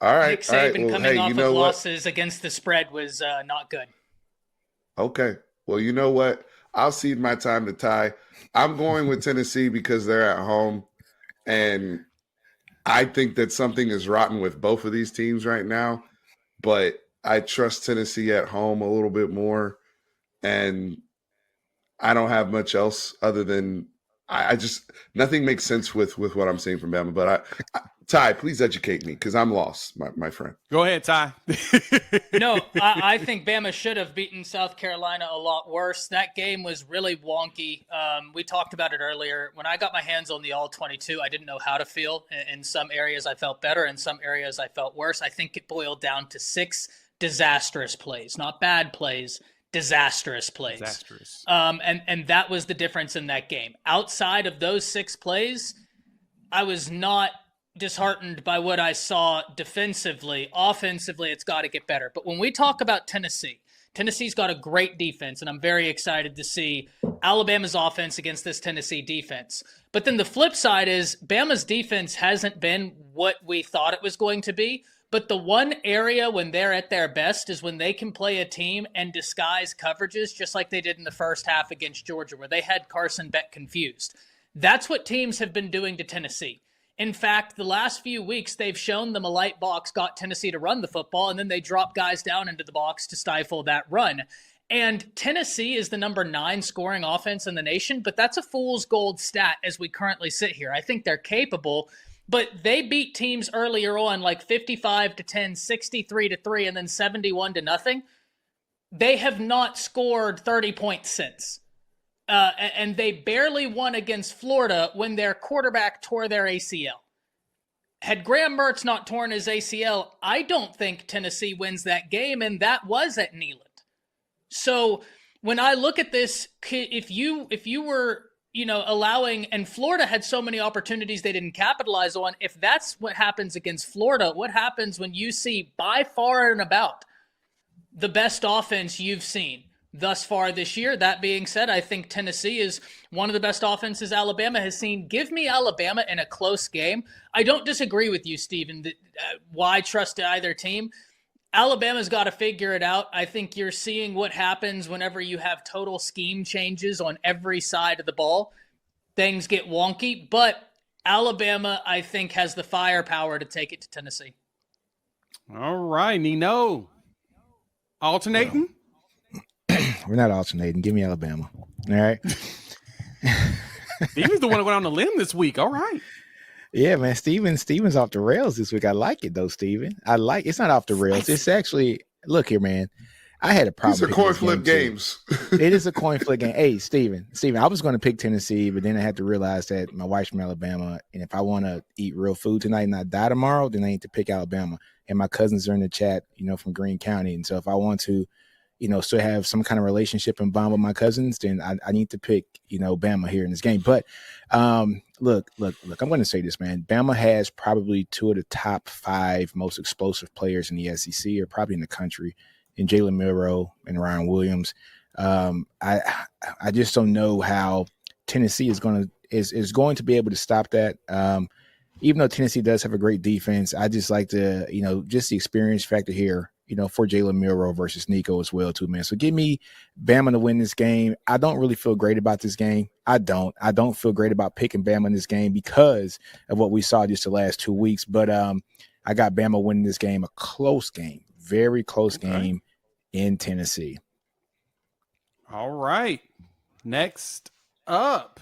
All right. Nick Saban Well, coming off you know of what? losses against the spread was not good. Okay. Well, you know what? I'll cede my time to Ty. I'm going with Tennessee because they're at home. And I think that something is rotten with both of these teams right now. But I trust Tennessee at home a little bit more. And I don't have much else other than I just – nothing makes sense with what I'm seeing from Bama. But Ty, please educate me because I'm lost, my friend. Go ahead, Ty. No, I think Bama should have beaten South Carolina a lot worse. That game was really wonky. We talked about it earlier. When I got my hands on the All-22, I didn't know how to feel. In some areas, I felt better. In some areas, I felt worse. I think it boiled down to 6 disastrous plays, not bad plays, disastrous plays. Disastrous. And that was the difference in that game. Outside of those 6 plays, I was not disheartened by what I saw defensively. Offensively, it's got to get better. But when we talk about Tennessee's got a great defense, and I'm very excited to see Alabama's offense against this Tennessee defense. But then the flip side is Bama's defense hasn't been what we thought it was going to be. But the one area when they're at their best is when they can play a team and disguise coverages, just like they did in the first half against Georgia, where they had Carson Beck confused. That's what teams have been doing to Tennessee. In fact, the last few weeks, they've shown them a light box, got Tennessee to run the football, and then they drop guys down into the box to stifle that run. And Tennessee is the number 9 scoring offense in the nation, but that's a fool's gold stat as we currently sit here. I think they're capable, but they beat teams earlier on like 55-10, 63-3, and then 71-0. They have not scored 30 points since. And they barely won against Florida when their quarterback tore their ACL. Had Graham Mertz not torn his ACL, I don't think Tennessee wins that game, and that was at Neyland. So when I look at this, if you were, allowing, and Florida had so many opportunities they didn't capitalize on, if that's what happens against Florida, what happens when you see by far and about the best offense you've seen thus far this year? That being said, I think Tennessee is one of the best offenses Alabama has seen. Give me Alabama in a close game. I don't disagree with you, Steven, that why trust either team. Alabama's got to figure it out. I think you're seeing what happens whenever you have total scheme changes on every side of the ball. Things get wonky, but Alabama, I think, has the firepower to take it to Tennessee. All right, Nino. Alternating? Well, we're not alternating. Give me Alabama. All right. Steven's the one who went on the limb this week. All right. Yeah, man. Steven's off the rails this week. I like it though, Steven. It's not off the rails. It's actually, look here, man. I had a problem. These are coin flip games. It is a coin flip game. Hey, Steven, I was going to pick Tennessee, but then I had to realize that my wife's from Alabama, and if I want to eat real food tonight and not die tomorrow, then I need to pick Alabama. And my cousins are in the chat, from Greene County, and so if I want to, still have some kind of relationship and bond with my cousins, then I need to pick, Bama here in this game. But look, I'm going to say this, man. Bama has probably 2 of the top 5 most explosive players in the SEC, or probably in the country, in Jalen Milroe and Ryan Williams. I just don't know how Tennessee is going to be able to stop that. Even though Tennessee does have a great defense, I just like to, just the experience factor here. for Jalen Milroe versus Nico as well too, man. So give me Bama to win this game. I don't really feel great about this game. I don't feel great about picking Bama in this game because of what we saw just the last 2 weeks. But I got Bama winning this game, a close game, very close game in Tennessee. All right. Next up,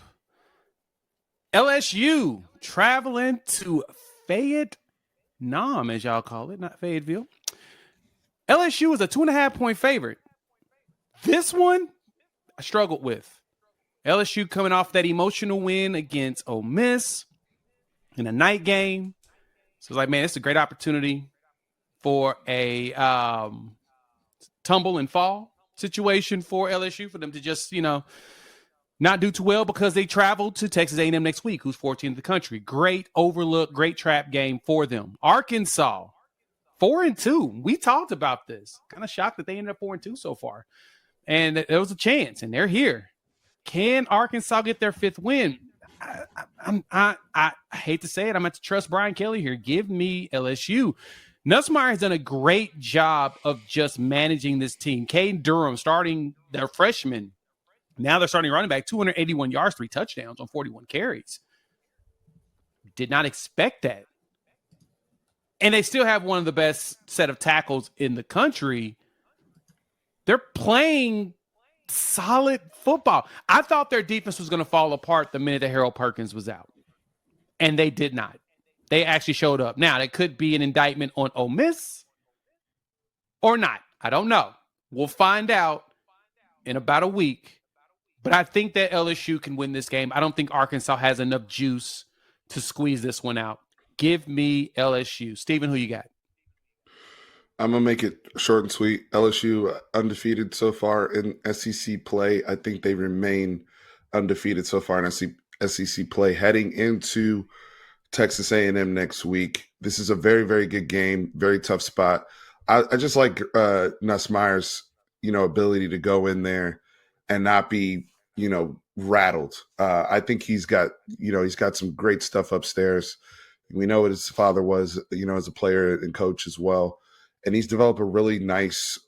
LSU traveling to Fayetteville, as y'all call it, not Fayetteville. LSU is a 2.5-point favorite. This one I struggled with. LSU coming off that emotional win against Ole Miss in a night game. So it's like, man, it's a great opportunity for a tumble and fall situation for LSU, for them to just, not do too well because they traveled to Texas A&M next week, who's 14th in the country. Great overlook, great trap game for them. Arkansas, 4-2. We talked about this. Kind of shocked that they ended up 4-2 so far. And there was a chance, and they're here. Can Arkansas get their 5th win? I hate to say it. I'm going to trust Brian Kelly here. Give me LSU. Nussmeier has done a great job of just managing this team. Caden Durham starting their freshman. Now they're starting running back, 281 yards, 3 touchdowns on 41 carries. Did not expect that. And they still have one of the best set of tackles in the country. They're playing solid football. I thought their defense was going to fall apart the minute that Harold Perkins was out. And they did not. They actually showed up. Now, that could be an indictment on Ole Miss or not. I don't know. We'll find out in about a week. But I think that LSU can win this game. I don't think Arkansas has enough juice to squeeze this one out. Give me LSU. Steven, who you got? I'm going to make it short and sweet. LSU undefeated so far in SEC play. I think they remain undefeated so far in SEC play. Heading into Texas A&M next week. This is a very, very good game. Very tough spot. I just like Nussmeier's, ability to go in there and not be, rattled. I think he's got some great stuff upstairs. We know what his father was, as a player and coach as well. And he's developed a really nice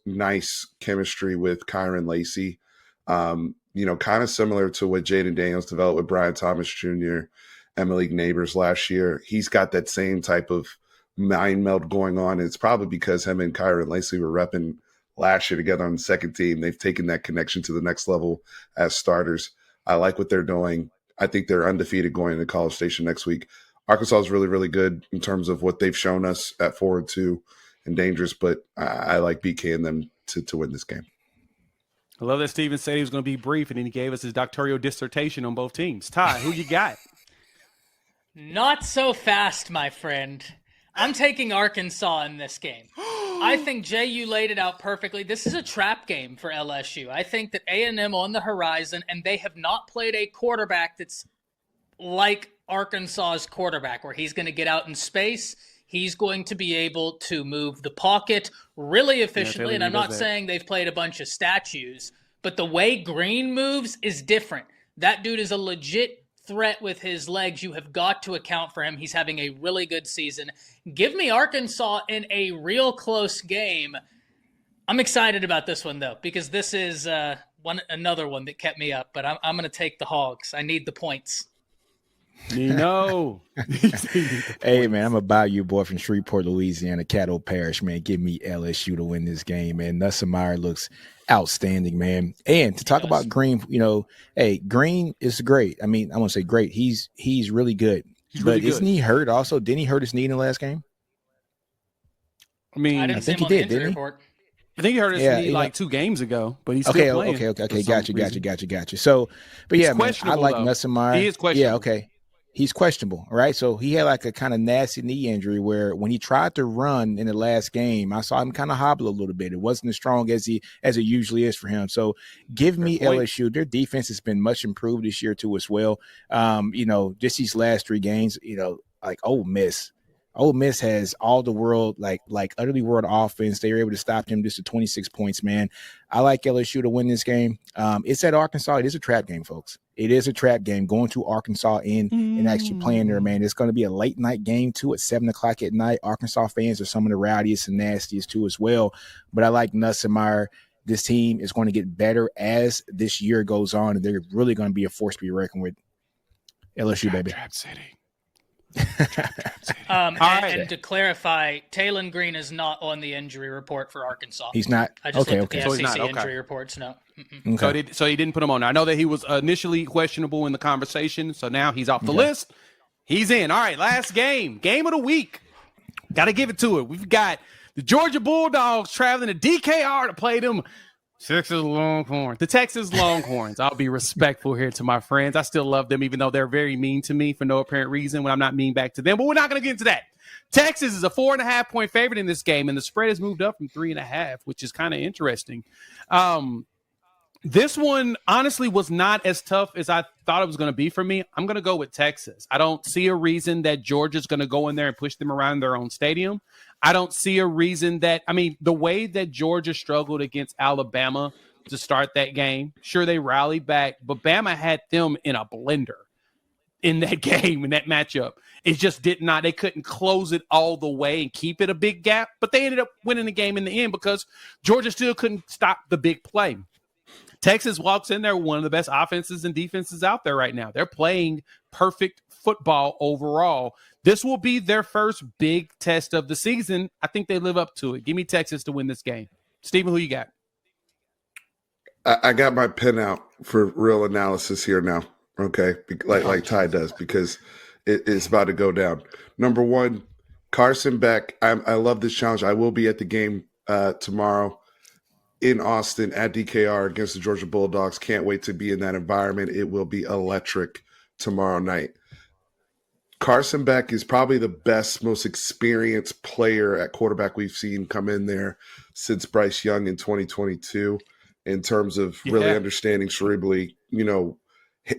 chemistry with Kyron Lacey. Kind of similar to what Jaden Daniels developed with Brian Thomas Jr. and Malik Neighbors last year. He's got that same type of mind meld going on. And it's probably because him and Kyron Lacey were repping last year together on the second team. They've taken that connection to the next level as starters. I like what they're doing. I think they're undefeated going into College Station next week. Arkansas is really, really good in terms of what they've shown us at 4-2 and dangerous, but I like BK and them to win this game. I love that Steven said he was going to be brief, and then he gave us his doctoral dissertation on both teams. Ty, who you got? Not so fast, my friend. I'm taking Arkansas in this game. I think, Jay, you laid it out perfectly. This is a trap game for LSU. I think that A&M on the horizon, and they have not played a quarterback that's like Arkansas's quarterback, where he's going to get out in space. He's going to be able to move the pocket really efficiently. And I'm not saying they've played a bunch of statues, but the way Green moves is different. That dude is a legit threat with his legs. You have got to account for him. He's having a really good season. Give me Arkansas in a real close game. I'm excited about this one, though, because this is another one that kept me up. But I'm going to take the Hogs. I need the points. Nino. Hey, man, I'm about you, boy, from Shreveport, Louisiana, Caddo Parish, man. Give me LSU to win this game, man. Nussmeier looks outstanding, man. And to talk about Green, Green is great. I mean, I won't say great. He's really good. Isn't he hurt also? Didn't he hurt his knee in the last game? I think he did, didn't he? I think he hurt his knee like 2 games ago, but he's still playing. Okay. Gotcha. So, but yeah, man, I like Nussmeier. He is questionable. Yeah, okay. He's questionable, right? So he had like a kind of nasty knee injury where when he tried to run in the last game, I saw him kind of hobble a little bit. It wasn't as strong as it usually is for him. So give me LSU. Their defense has been much improved this year too as well. Just these last 3 games, like Ole Miss Ole Miss has all the world, like utterly world offense. They were able to stop them just to 26 points, man. I like LSU to win this game. It's at Arkansas. It is a trap game, folks. It is a trap game. Going to Arkansas and actually playing there, man. It's going to be a late night game, too, at 7 o'clock at night. Arkansas fans are some of the rowdiest and nastiest, too, as well. But I like Nussmeier. This team is going to get better as this year goes on, and they're really going to be a force to be reckoned with. LSU, baby. Trap City. And to clarify, Talon Green is not on the injury report for Arkansas. He's not? I just looked at So the he's SEC not, okay. injury reports. No. Okay. So he didn't put him on there. I know that he was initially questionable in the conversation, so now he's off the list. He's in. All right, last game. Game of the week. Got to give it to it. We've got the Georgia Bulldogs traveling to DKR to play them Texas Longhorns. The Texas Longhorns. I'll be respectful here to my friends. I still love them, even though they're very mean to me for no apparent reason when I'm not mean back to them. But we're not going to get into that. Texas is a 4.5-point favorite in this game, and the spread has moved up from 3.5, which is kind of interesting. This one, honestly, was not as tough as I thought it was going to be for me. I'm going to go with Texas. I don't see a reason that Georgia's going to go in there and push them around their own stadium. I don't see a reason that, the way that Georgia struggled against Alabama to start that game, sure, they rallied back, but Bama had them in a blender in that game, in that matchup. It just they couldn't close it all the way and keep it a big gap, but they ended up winning the game in the end because Georgia still couldn't stop the big play. Texas walks in there, one of the best offenses and defenses out there right now. They're playing perfect football overall. This will be their first big test of the season. I think they live up to it. Give me Texas to win this game. Steven, who you got? I got my pen out for real analysis here now, okay? Like Ty does, because it's about to go down. Number one, Carson Beck. I love this challenge. I will be at the game tomorrow in Austin at DKR against the Georgia Bulldogs. Can't wait to be in that environment. It will be electric tomorrow night. Carson Beck is probably the best, most experienced player at quarterback we've seen come in there since Bryce Young in 2022 in terms of really understanding cerebrally,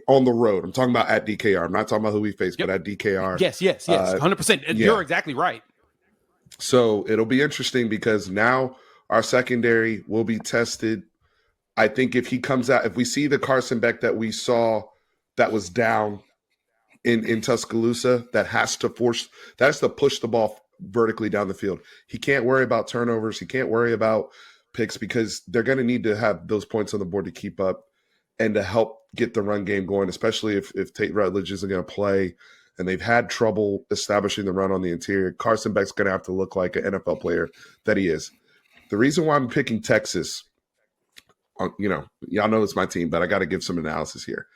on the road. I'm talking about at DKR. I'm not talking about who we face, but at DKR. Yes, 100%. You're exactly right. So it'll be interesting because now our secondary will be tested. I think if he comes out, if we see the Carson Beck that we saw that was down in Tuscaloosa, that has to push the ball vertically down the field. He can't worry about turnovers. He can't worry about picks because they're going to need to have those points on the board to keep up and to help get the run game going, especially if Tate Rutledge isn't going to play and they've had trouble establishing the run on the interior. Carson Beck's going to have to look like an NFL player that he is. The reason why I'm picking Texas, y'all know it's my team, but I got to give some analysis here.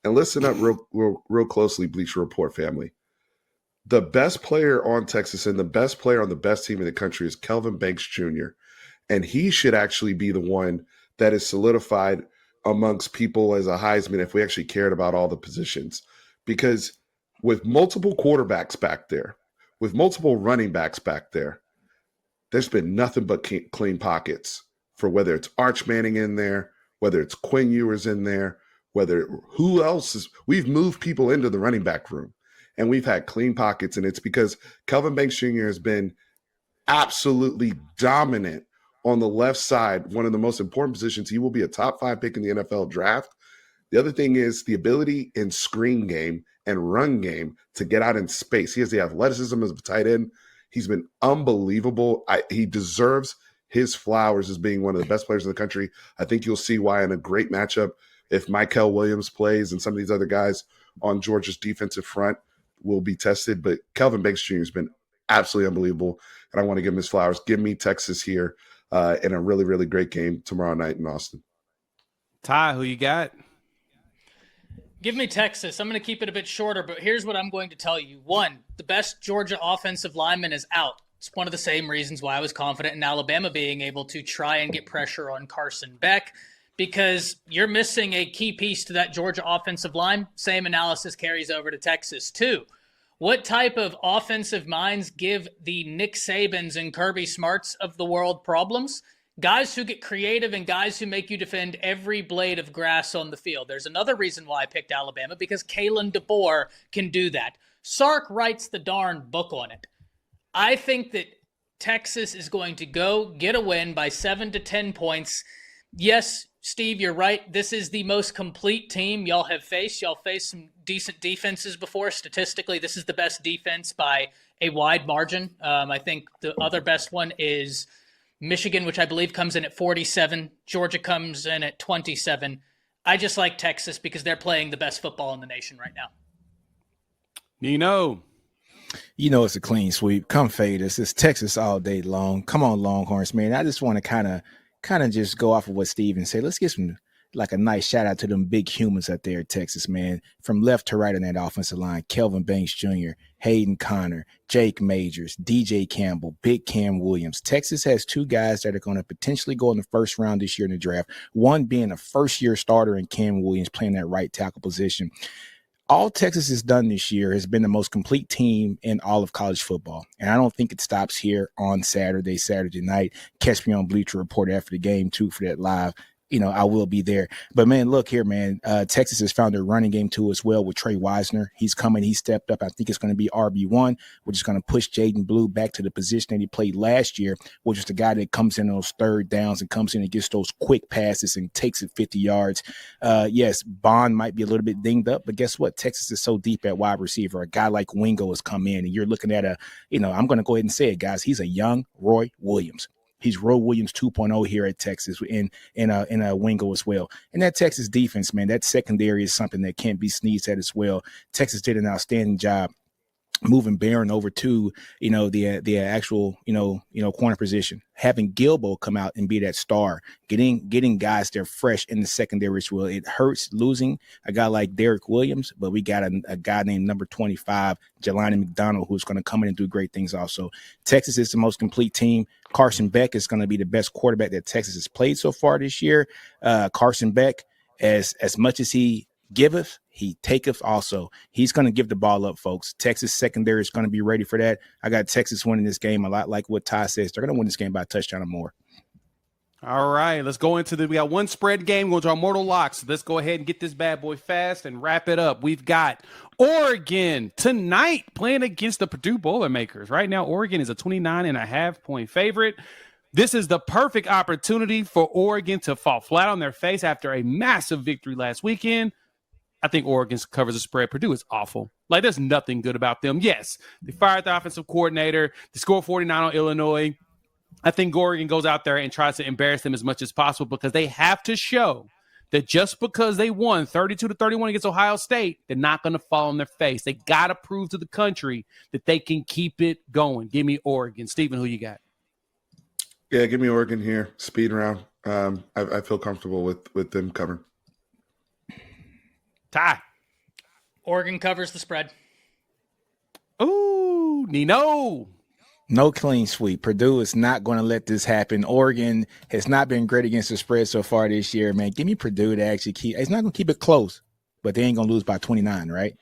And listen up real closely, Bleacher Report family. The best player on Texas and the best player on the best team in the country is Kelvin Banks Jr. And he should actually be the one that is solidified amongst people as a Heisman if we actually cared about all the positions. Because with multiple quarterbacks back there, with multiple running backs back there, there's been nothing but clean pockets for whether it's Arch Manning in there, whether it's Quinn Ewers in there, who else is. We've moved people into the running back room and we've had clean pockets. And it's because Kelvin Banks Jr. has been absolutely dominant on the left side, one of the most important positions. He will be a top 5 pick in the NFL draft. The other thing is the ability in screen game and run game to get out in space. He has the athleticism as a tight end. He's been unbelievable. He deserves his flowers as being one of the best players in the country. I think you'll see why in a great matchup if Michael Williams plays and some of these other guys on Georgia's defensive front will be tested. But Kelvin Banks Jr. has been absolutely unbelievable, and I want to give him his flowers. Give me Texas here in a really, really great game tomorrow night in Austin. Ty, who you got? Give me Texas. I'm going to keep it a bit shorter, but here's what I'm going to tell you. One, the best Georgia offensive lineman is out. It's one of the same reasons why I was confident in Alabama being able to try and get pressure on Carson Beck, because you're missing a key piece to that Georgia offensive line. Same analysis carries over to Texas too. What type of offensive minds give the Nick Sabans and Kirby Smarts of the world problems? Guys who get creative and guys who make you defend every blade of grass on the field. There's another reason why I picked Alabama, because Kalen DeBoer can do that. Sark writes the darn book on it. I think that Texas is going to go get a win by 7 to 10 points. Yes, Steve, you're right. This is the most complete team y'all have faced. Y'all faced some decent defenses before. Statistically, this is the best defense by a wide margin. I think the other best one is Michigan, which I believe comes in at 47. Georgia comes in at 27. I just like Texas because they're playing the best football in the nation right now. Nino. You know it's a clean sweep. Come fade us. It's Texas all day long. Come on, Longhorns, man. I just want to kind of just go off of what Steven said. Let's get some like a nice shout out to them big humans out there at Texas, man. From left to right on that offensive line, Kelvin Banks Jr., Hayden Connor, Jake Majors, DJ Campbell, Big Cam Williams. Texas has 2 guys that are going to potentially go in the first round this year in the draft, one being a first-year starter in Cam Williams playing that right tackle position. All Texas has done this year has been the most complete team in all of college football. And I don't think it stops here on Saturday night. Catch me on Bleacher Report after the game, too, for that live. I will be there. But, man, look here, man. Texas has found their running game, too, as well with Trey Wisner. He's coming. He stepped up. I think it's going to be RB1, which is going to push Jaden Blue back to the position that he played last year, which is the guy that comes in on those third downs and comes in and gets those quick passes and takes it 50 yards. Yes, Bond might be a little bit dinged up, but guess what? Texas is so deep at wide receiver. A guy like Wingo has come in, and you're looking at I'm going to go ahead and say it, guys. He's a young Roy Williams. He's Roy Williams 2.0 here at Texas in a Wingo as well. And that Texas defense, man, that secondary is something that can't be sneezed at as well. Texas did an outstanding job moving Barron over to, the actual, corner position, having Gilbo come out and be that star, getting guys there fresh in the secondary as well. It hurts losing a guy like Derek Williams, but we got a guy named number 25, Jelani McDonald, who's going to come in and do great things also. Texas is the most complete team. Carson Beck is going to be the best quarterback that Texas has played so far this year. Carson Beck, as much as he giveth, he taketh also. He's going to give the ball up, folks. Texas secondary is going to be ready for that. I got Texas winning this game a lot like what Ty says. They're going to win this game by a touchdown or more. All right, let's go into we got one spread game. We'll draw mortal locks. So let's go ahead and get this bad boy fast and wrap it up. We've got Oregon tonight playing against the Purdue Boilermakers. Right now, Oregon is a 29.5-point favorite. This is the perfect opportunity for Oregon to fall flat on their face after a massive victory last weekend. I think Oregon covers the spread. Purdue is awful. Like, there's nothing good about them. Yes, they fired the offensive coordinator. They scored 49 on Illinois. I think Oregon goes out there and tries to embarrass them as much as possible because they have to show that just because they won 32-31 against Ohio State, they're not going to fall on their face. They got to prove to the country that they can keep it going. Give me Oregon. Steven, who you got? Yeah, give me Oregon here. Speed round. I feel comfortable with them covering. Ty. Oregon covers the spread. Ooh, Nino. No clean sweep. Purdue is not going to let this happen. Oregon has not been great against the spread so far this year, man. Give me Purdue to actually keep. It's not going to keep it close, but they ain't going to lose by 29, right?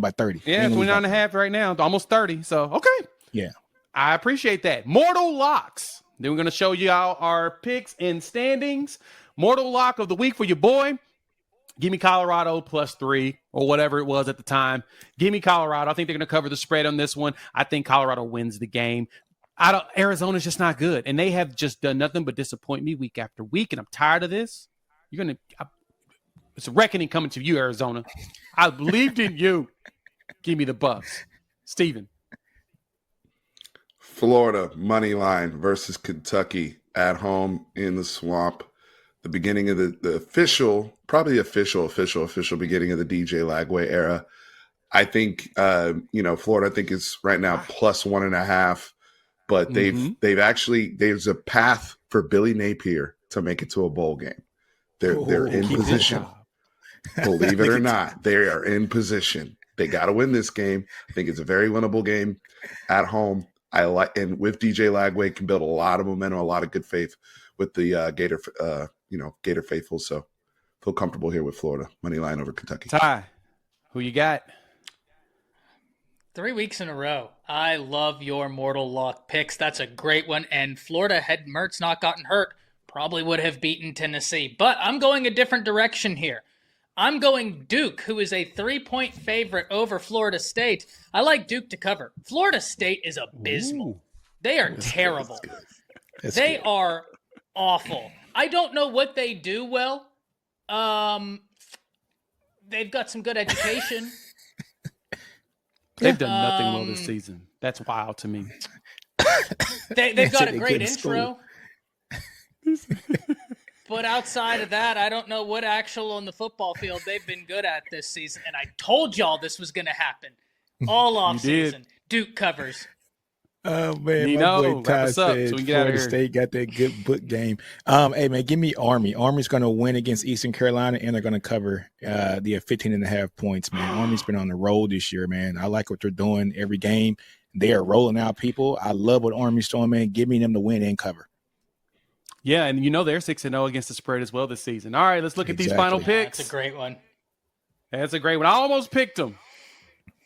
By 30. Yeah, 29.5 right now, almost 30. So, okay. Yeah. I appreciate that. Mortal locks. Then we're going to show you our picks and standings. Mortal lock of the week for your boy. Give me Colorado +3 or whatever it was at the time. Give me Colorado. I think they're going to cover the spread on this one. I think Colorado wins the game. Arizona's just not good, and they have just done nothing but disappoint me week after week, and I'm tired of this. It's a reckoning coming to you, Arizona. I believed in you. Give me the Buffs. Steven. Florida money line versus Kentucky at home in the Swamp. The beginning of the official beginning of the DJ Lagway era. I think, Florida, I think is right now +1.5, but there's a path for Billy Napier to make it to a bowl game. They're in position. Believe it or not, they are in position. They got to win this game. I think it's a very winnable game at home. And with DJ Lagway can build a lot of momentum, a lot of good faith with the Gator faithful. So feel comfortable here with Florida money line over Kentucky. Ty, who you got? 3 weeks in a row. I love your mortal lock picks. That's a great one. And Florida, had Mertz not gotten hurt, probably would have beaten Tennessee. But I'm going a different direction here. I'm going Duke, who is a 3-point favorite over Florida State. I like Duke to cover. Florida State is abysmal. Ooh. They are terrible. They are awful. I don't know what they do well. They've got some good education. They've done nothing well this season. That's wild to me. They've got a great intro. But outside of that, I don't know what actual on the football field they've been good at this season. And I told y'all this was going to happen all off season. Duke covers. Oh man, Nino, my boy Ty wrap us up said so we can get out of Florida here. State got that good book game. Hey man, give me Army. Army's going to win against Eastern Carolina, and they're going to cover the 15.5 points. Man, Army's been on the road this year, man. I like what they're doing every game. They are rolling out people. I love what Army's doing, man. Give me them to win and cover. Yeah, and you know they're 6-0 against the spread as well this season. All right, let's look at these final picks. That's a great one. That's a great one. I almost picked them.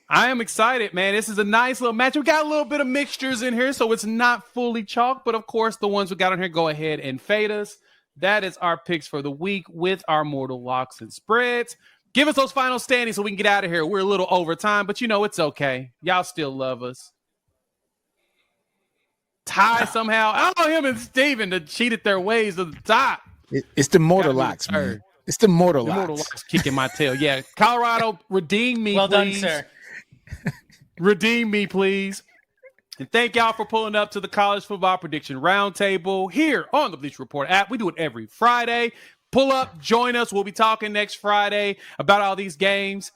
I am excited, man. This is a nice little match. We got a little bit of mixtures in here, so it's not fully chalk. But, of course, the ones we got on here, go ahead and fade us. That is our picks for the week with our mortal locks and spreads. Give us those final standings so we can get out of here. We're a little over time, but, you know, it's okay. Y'all still love us. Ty somehow. Oh, him and Steven that cheated their ways to the top. It's the mortal locks, man. It's the mortal locks. Mortal locks kicking my tail. Yeah, Colorado, redeem me, well please. done, sir. Redeem me, please. And thank y'all for pulling up to the College Football Prediction Roundtable here on the Bleacher Report app. We do it every Friday. Pull up, join us. We'll be talking next Friday about all these games.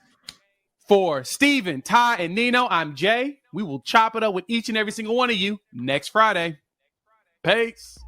For Steven, Ty, and Nino, I'm Jay. We will chop it up with each and every single one of you next Friday. Peace.